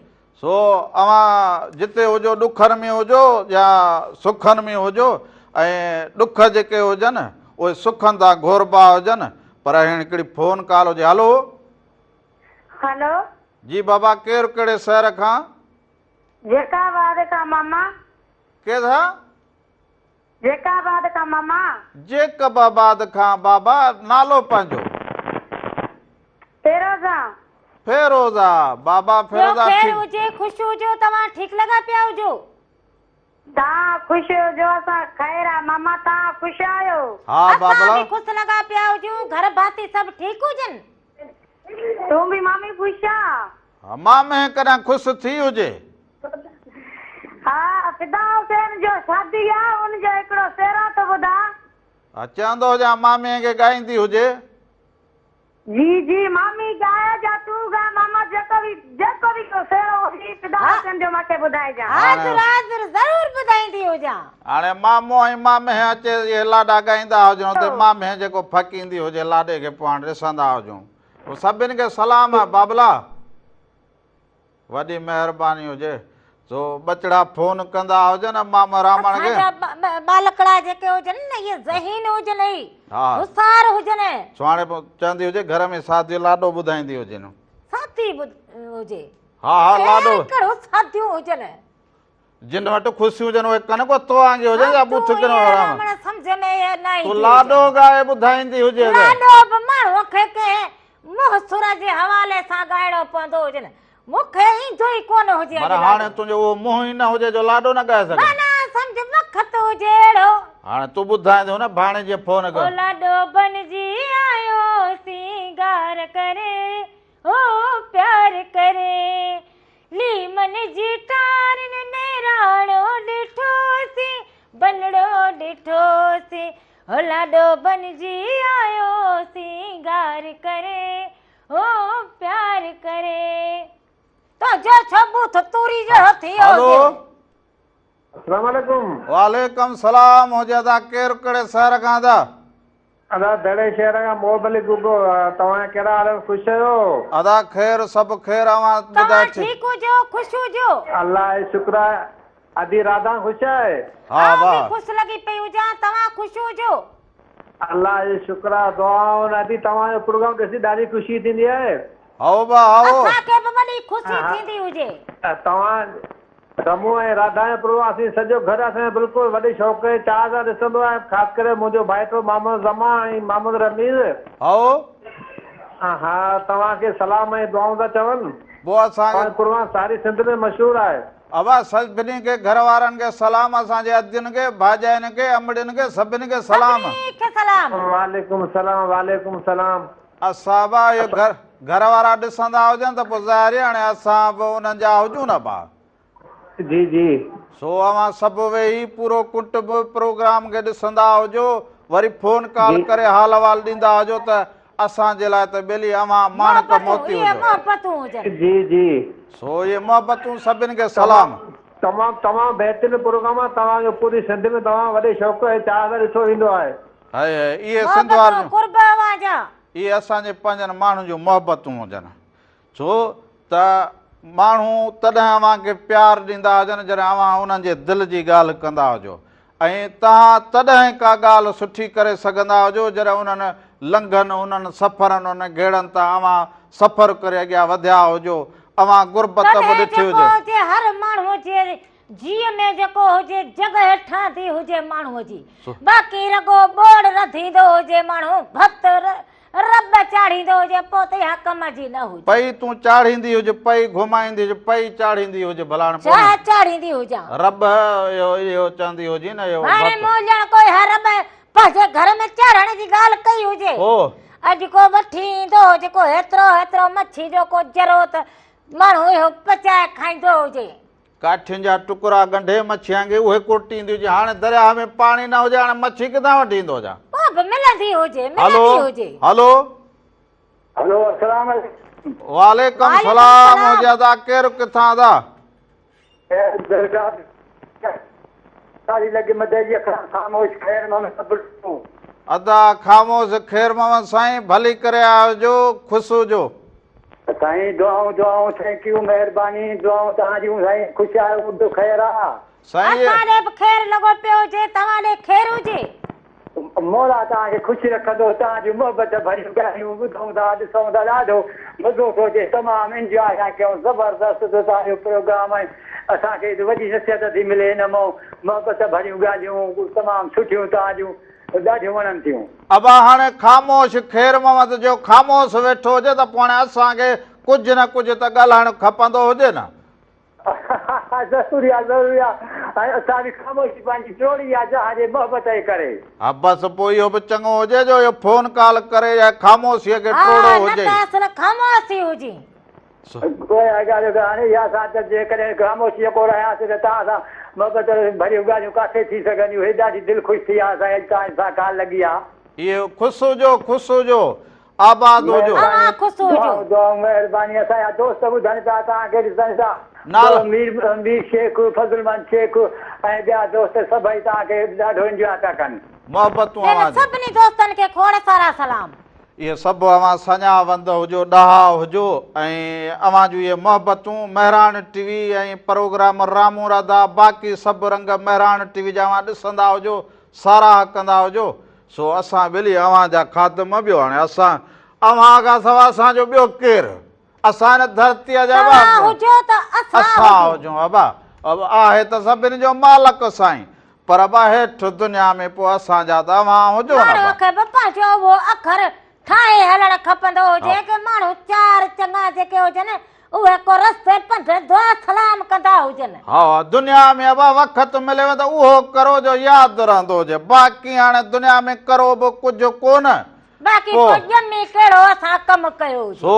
सो अवां जिते हुजो ॾुखनि में हुजो या सुखनि में हुजो ऐं ॾुख जेके हुजनि उहे सुखनि था घोरबा हुजनि पर हिकिड़ी फोन कॉल हुजे हलो हेलो जी बाबा केरु कहिड़े शहर खां जेकाबाद खां मामा केरु जेकाबाद खां मामा जेकबाबाद खां बाबा नालो पंहिंजो फेरोज़ा फेरोज़ा बाबा फेरोज़ा खैर हुजे ख़ुशि हुजो तव्हां ठीकु लॻा पिया हुजो तव्हां ख़ुशि हुजो असां ख़ैर आहे मामा तव्हां ख़ुशि आहियो हा बाबा ख़ुशि लॻा पिया हुजूं घर भाती सभु ठीकु हुजनि तूं बि मामी ख़ुशि आहे मां में कॾहिं ख़ुशि थी हुजे हा फिदा हुसैन जो शादी आहे उनजो हिकिड़ो सेरा थो ॿुधा चवंदो हुजां मामे खे ॻाईंदी हुजे जी जी मामी गाया जा तू गा मामा जेको भी को सेड़ो ही पिदा संजो माके बुधाए जा हाज़िर हाज़िर ज़रूर ॿुधाईंदी हुजां। हाणे मामो ऐं मामे अचे इहे लाॾा ॻाईंदा हुजूं त मामे जेको फकींदी हुजे लाॾे खे पोइ हाणे ॾिसंदा हुजूं। पोइ सभिनि खे सलाम आहे बाबला, वॾी महिरबानी हुजे। सो बचड़ा फोन कंदा हुजनि मामा रामण खे। असांजा बालकड़ा जेके हुजनि न इहे ज़हीन हुजनि, हा होशियार हुजनि। सो हाणे पोइ चवंदी हुजे घर में साथी लाॾो ॿुधाईंदी हुजे न। साथी हुजे, हा हा लाॾो कहिड़ो साथियूं हुजनि, जिन वटि ख़ुशी हुजनि उहे कन को तवांगे हुजनि या ॿुथ किनो आराम सम्झ में न तूं लाॾो ॻाए ॿुधाईंदी हुजे लाॾो बि माण्हूअ खे कंहिं मुंहुं सुर जे हवाले सां ॻाइणो पवंदो हुजे न, मूंखे ईंदो ई कोन हुजे। पर हाणे तुंहिंजो उहो मुंहुं ई न हुजे जो लाॾो न ॻाए सघे। सम्झ वक़्तु हुजे अहिड़ो। हाणे तूं ॿुधाईंदो न भाणे जे फोन कर। लाॾो बणिजी आयो सिंगार करे ओ प्यार करे लीमन जी टारन नेराणो ॾिठोसी बनड़ो ॾिठोसी ओ लाॾो बणिजी आयो सिंगार करे ओ प्यार करे तो जो सबूत तूरी जो थी हेलो अस्सलाम वालेकुम। वालेकुम सलाम हो जादा केर कड़े शहर खां दा अदा दड़े शहर का मोहबली गुगो तवा केड़ा हाल खुश हो? अदा खैर सब खैर आवा तव्हां बुधा ठीक हुजो खुश हुजो। अल्लाह शुक्र आदि राधा खुश है? हां वाह खुश लगी पई हुजां तव्हां खुश हुजो। अल्लाह शुक्र दुआओं आदि तवा जो प्रोग्राम ॾिसी ॾाढी खुशी थींदी है। आओ बा आओ असांखे बि वॾी खुशी थींदी हुजे। तवा रमू ऐं राधा जो प्रोग्राम असीं सॼो घर असां बिल्कुलु वॾे शौक़ चाह सां ॾिसंदो आहे, ख़ासि करे मुंहिंजो भाइटो मोहम्मद ज़मा ऐं मोहम्मद रमीज़। आओ हा तव्हांखे सलाम ऐं दुआऊं था चवनि। वो असांखे प्रोग्राम सारी सिंध में मशहूरु आहे। अबा सभिनी के घर वारनि खे सलाम, असांजे अदियुनि खे भाॼाइनि खे अमड़ियुनि खे सभिनी खे सलाम। वालेकुम सलाम वालेकुम सलाम। असां बा इहो घर वारा ॾिसंदा हुजनि त पोइ ज़ाहिर हाणे असां बि उन्हनि जा हुजूं न बा। जी जी सो अवां सभु वेही पूरो कुटुंब प्रोग्राम खे ॾिसंदा हुजो, वरी फोन कॉल करे हाल अहवाल ॾींदा हुजो त असांजे लाइ त ॿेली अवां माणक मोती हुजो। जी जी सो ये मोहबतूं सभिनि खे सलाम। तमामु तमामु बहितरीनु प्रोग्राम आहे तव्हांजो, पूरी सिंध में तव्हां वॾे शौक़ ऐं चाह सां ॾिठो वेंदो आहे। इहे सिंध वारियूं इहे असांजे पंहिंजनि माण्हुनि जूं मोहबतूं हुजनि। छो त माण्हू तॾहिं अव्हांखे प्यारु ॾींदा हुजनि जॾहिं अव्हां उन्हनि जे दिलि जी ॻाल्हि कंदा हुजो, ऐं तव्हां तॾहिं का ॻाल्हि सुठी करे सघंदा हुजो जॾहिं उन्हनि लंघनि उन्हनि सफ़रनि उन गेड़नि तां अव्हां सफ़र करे अॻियां वधिया हुजो, अव्हां गुरबत बि ॾिठी हुजे। हर माण्हूअ जे जीअ में जेको हुजे जॻह ठहंदी हुजे माण्हूअ जी, बाक़ी रगो बोड़ रधींदो हुजे माण्हू भत रब चाढ़ींदो हुजे पोइ त इहा कम जी न हुजे। पई तूं चाढ़ींदी हुजे, पई घुमाईंदी हुजे, पई चाढ़ींदी हुजे, भला छा चाढ़ींदी हुजां? रब इहो चवंदी हुजे न इहो हाणे मोजण कोई रब पंहिंजे घर में चाढ़ण जी ॻाल्हि कई हुजे। अॼु को वठी ईंदो हुजे को हेतिरो मच्छी जो को जरो त माण्हू इहो पचाए खाईंदो हुजे। काठियुनि जा टुकड़ा गंढे मच्छियां खे उहे कुटींदी हुजे। हाणे दरिया में पाणी न हुजे, हाणे मच्छी किथां वठी ईंदो हुजां? मिलंदी हुजे हलो हलो हेलो अस्सलाम वालेकुम। वालेकुम सलाम हो जादा केर किथां दा? सारी लगे मदे जी खामोश खैर में सब अदा खामोश खैर में साईं भली करे आजो, खुश हुजो साईं। दुआऊं थैंक यू मेहरबानी दुआऊं तव्हां जूं साईं। खुश आहियो उॾो खैर आहे साईं। असांखे बि खैर लॻो पियो हुजे, तव्हां ॾे खैर हुजे। मौला तव्हांखे ख़ुशि रखंदो। तव्हांजूं मोहबत भरियूं ॻाल्हियूं ॿुधूं था ॾिसूं था, ॾाढो मज़ो थो अचे। तमामु इंजॉय था कयूं, ज़बरदस्त तव्हांजो प्रोग्राम आहे। असांखे वॾी नसीहत थी मिले हिन मां, मोहबत भरियूं ॻाल्हियूं तमामु सुठियूं तव्हां जूं ॾाढियूं वणनि थियूं। अबा हाणे ख़ामोश खैर मोहम्मद जो ख़ामोश वेठो हुजे त पोइ हाणे असांखे कुझु न कुझु त ॻाल्हाइणु खपंदो हुजे न। ज़रूरी आहे असां बि ख़ामोशी पंहिंजी टोड़ी आहे जहांजे मोहबत जे करे। हा बसि पोइ इहो बि चङो हुजे जो इहो फोन कॉल करे या ख़ामोशीअ खे टोड़ो हुजे। ख़ामोशी हुजे कोई ॻाल्हि हाणे इहा असां जेकॾहिं ख़ामोशीअ को रहियासीं त तव्हां सां मोहबत भरियूं ॻाल्हियूं किथे थी सघंदियूं। हे ॾाढी दिलि ख़ुशि थी आहे असांजे तव्हां सां ॻाल्हि लॻी आहे। इहो ख़ुशि हुजो ख़ुशि हुजो। आबाद हुजो अवां ख़ुशि हुजो दुआ महिरबानी असांजा दोस्त ॿुधनि था तव्हांखे ॾिसनि था नालो? मीर शेख फज़लमंद शेख ऐं ॿिया दोस्त सभई तव्हांखे ॾाढो इंजॉय था कनि मोहबतूं इन अवां सभिनी दोस्तनि खे खोड़ सारा सलाम इहे सभु अवां सञावंद हुजो ॾहा हुजो ऐं अवां जूं इहे मोहबतूं महिराण टीवी ऐं प्रोग्राम रामू राधा बाक़ी सभु रंग महिराण टीवी जा अवां ॾिसंदा हुजो साराह कंदा हुजो सो असां ॿिली अवां जा ख़ातम ॿियो हाणे असां अवां खां सवाइ असांजो ॿियो केरु असां हिन धरतीअ जा तव्हां हुजो त असां असां हुजूं अबा अब आहे त सभिनी जो मालिक साईं पर अबा हेठि दुनिया में पोइ असांजा त अवां हुजो न माण्हूअ अबा। खे बप्पा जो उहो अखर ठाहे हलणु खपंदो हुजे कि माण्हू चार चङा जेके हुजनि उहे को रस्ते पंध दुआ सलाम कंदा हुजनि हा दुनिया में अब वक़्तु मिलेव त उहो करो जो यादि रहंदो हुजे बाक़ी हाणे दुनिया में करो बि कुझु कोन बाक़ी पोइ को ॼमी कहिड़ो असां कमु कयो हुजे सो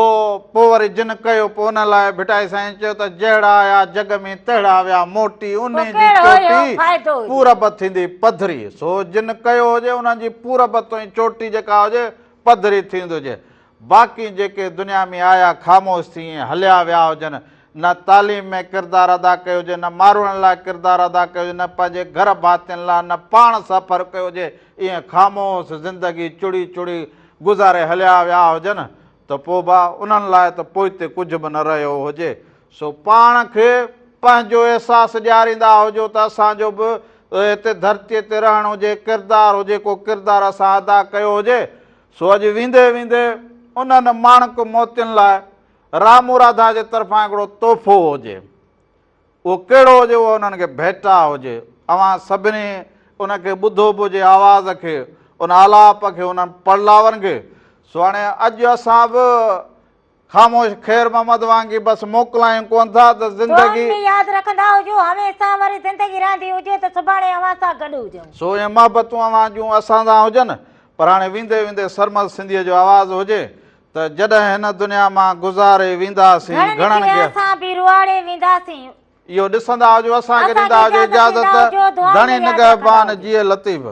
पोइ वरी जिन कयो पोइ उन लाइ भिटाई साईं चयो त जहिड़ा आया जग में तहिड़ा विया मोटी उन पोइ जी कहिड़ो इहो चोटी फ़ाइदो हुजे? पूरब थींदी पधरी सो जिन कयो हुजे उन्हनि जी पूरब ताईं चोटी जेका हुजे पधरी थींदी हुजे बाक़ी जेके दुनिया में आया ख़ामोश थी हलिया विया हुजनि न तालीम में किरदारु अदा कयो हुजे न माण्हुनि लाइ किरदारु अदा कयो हुजे न पंहिंजे घर भातियुनि लाइ न पाण सफ़र कयो हुजे ईअं ख़ामोश ज़िंदगी चुड़ी चुड़ी गुज़ारे हलिया विया हुजनि त पोइ भाउ उन्हनि लाइ त पोइ हिते कुझु बि न रहियो हुजे सो पाण खे पंहिंजो अहसासु ॾियारींदा हुजो त असांजो बि हिते धरतीअ ते रहणु हुजे किरदारु हुजे को किरदारु असां अदा कयो हुजे सो अॼु वेंदे वेंदे उन्हनि माणक मोतियुनि लाइ रामू राधा जे तरफ़ां हिकिड़ो तोहफ़ो हुजे उहो कहिड़ो हुजे उहो उन्हनि खे भेटा हुजे अवां सभिनी उनखे ॿुधो बि हुजे आवाज़ खे उन आलाप खे उन्हनि पड़लावनि खे सो हाणे अॼु असां बि ख़ामोश ख़ैर मोहम्मद वांगी बसि मोकिलायूं कोन था त ज़िंदगी यादि रखंदा हुजो हमेशह वरी ज़िंदगी रहंदी हुजे त सुभाणे अवां सां गॾु हुजऊं सो इहे मोहबतूं अवां जूं असां सां हुजनि पर हाणे वेंदे वेंदे सरमद सिंधीअ जो आवाज़ु हुजे त जॾहिं हिन दुनिया मां गुज़ारे वेंदासीं घणनि खे असां बि रुआड़े वेंदासीं इहो ॾिसंदा हुजो असांखे ॾींदा हुजे इजाज़त धणी निगहबान जीअं लतीफ़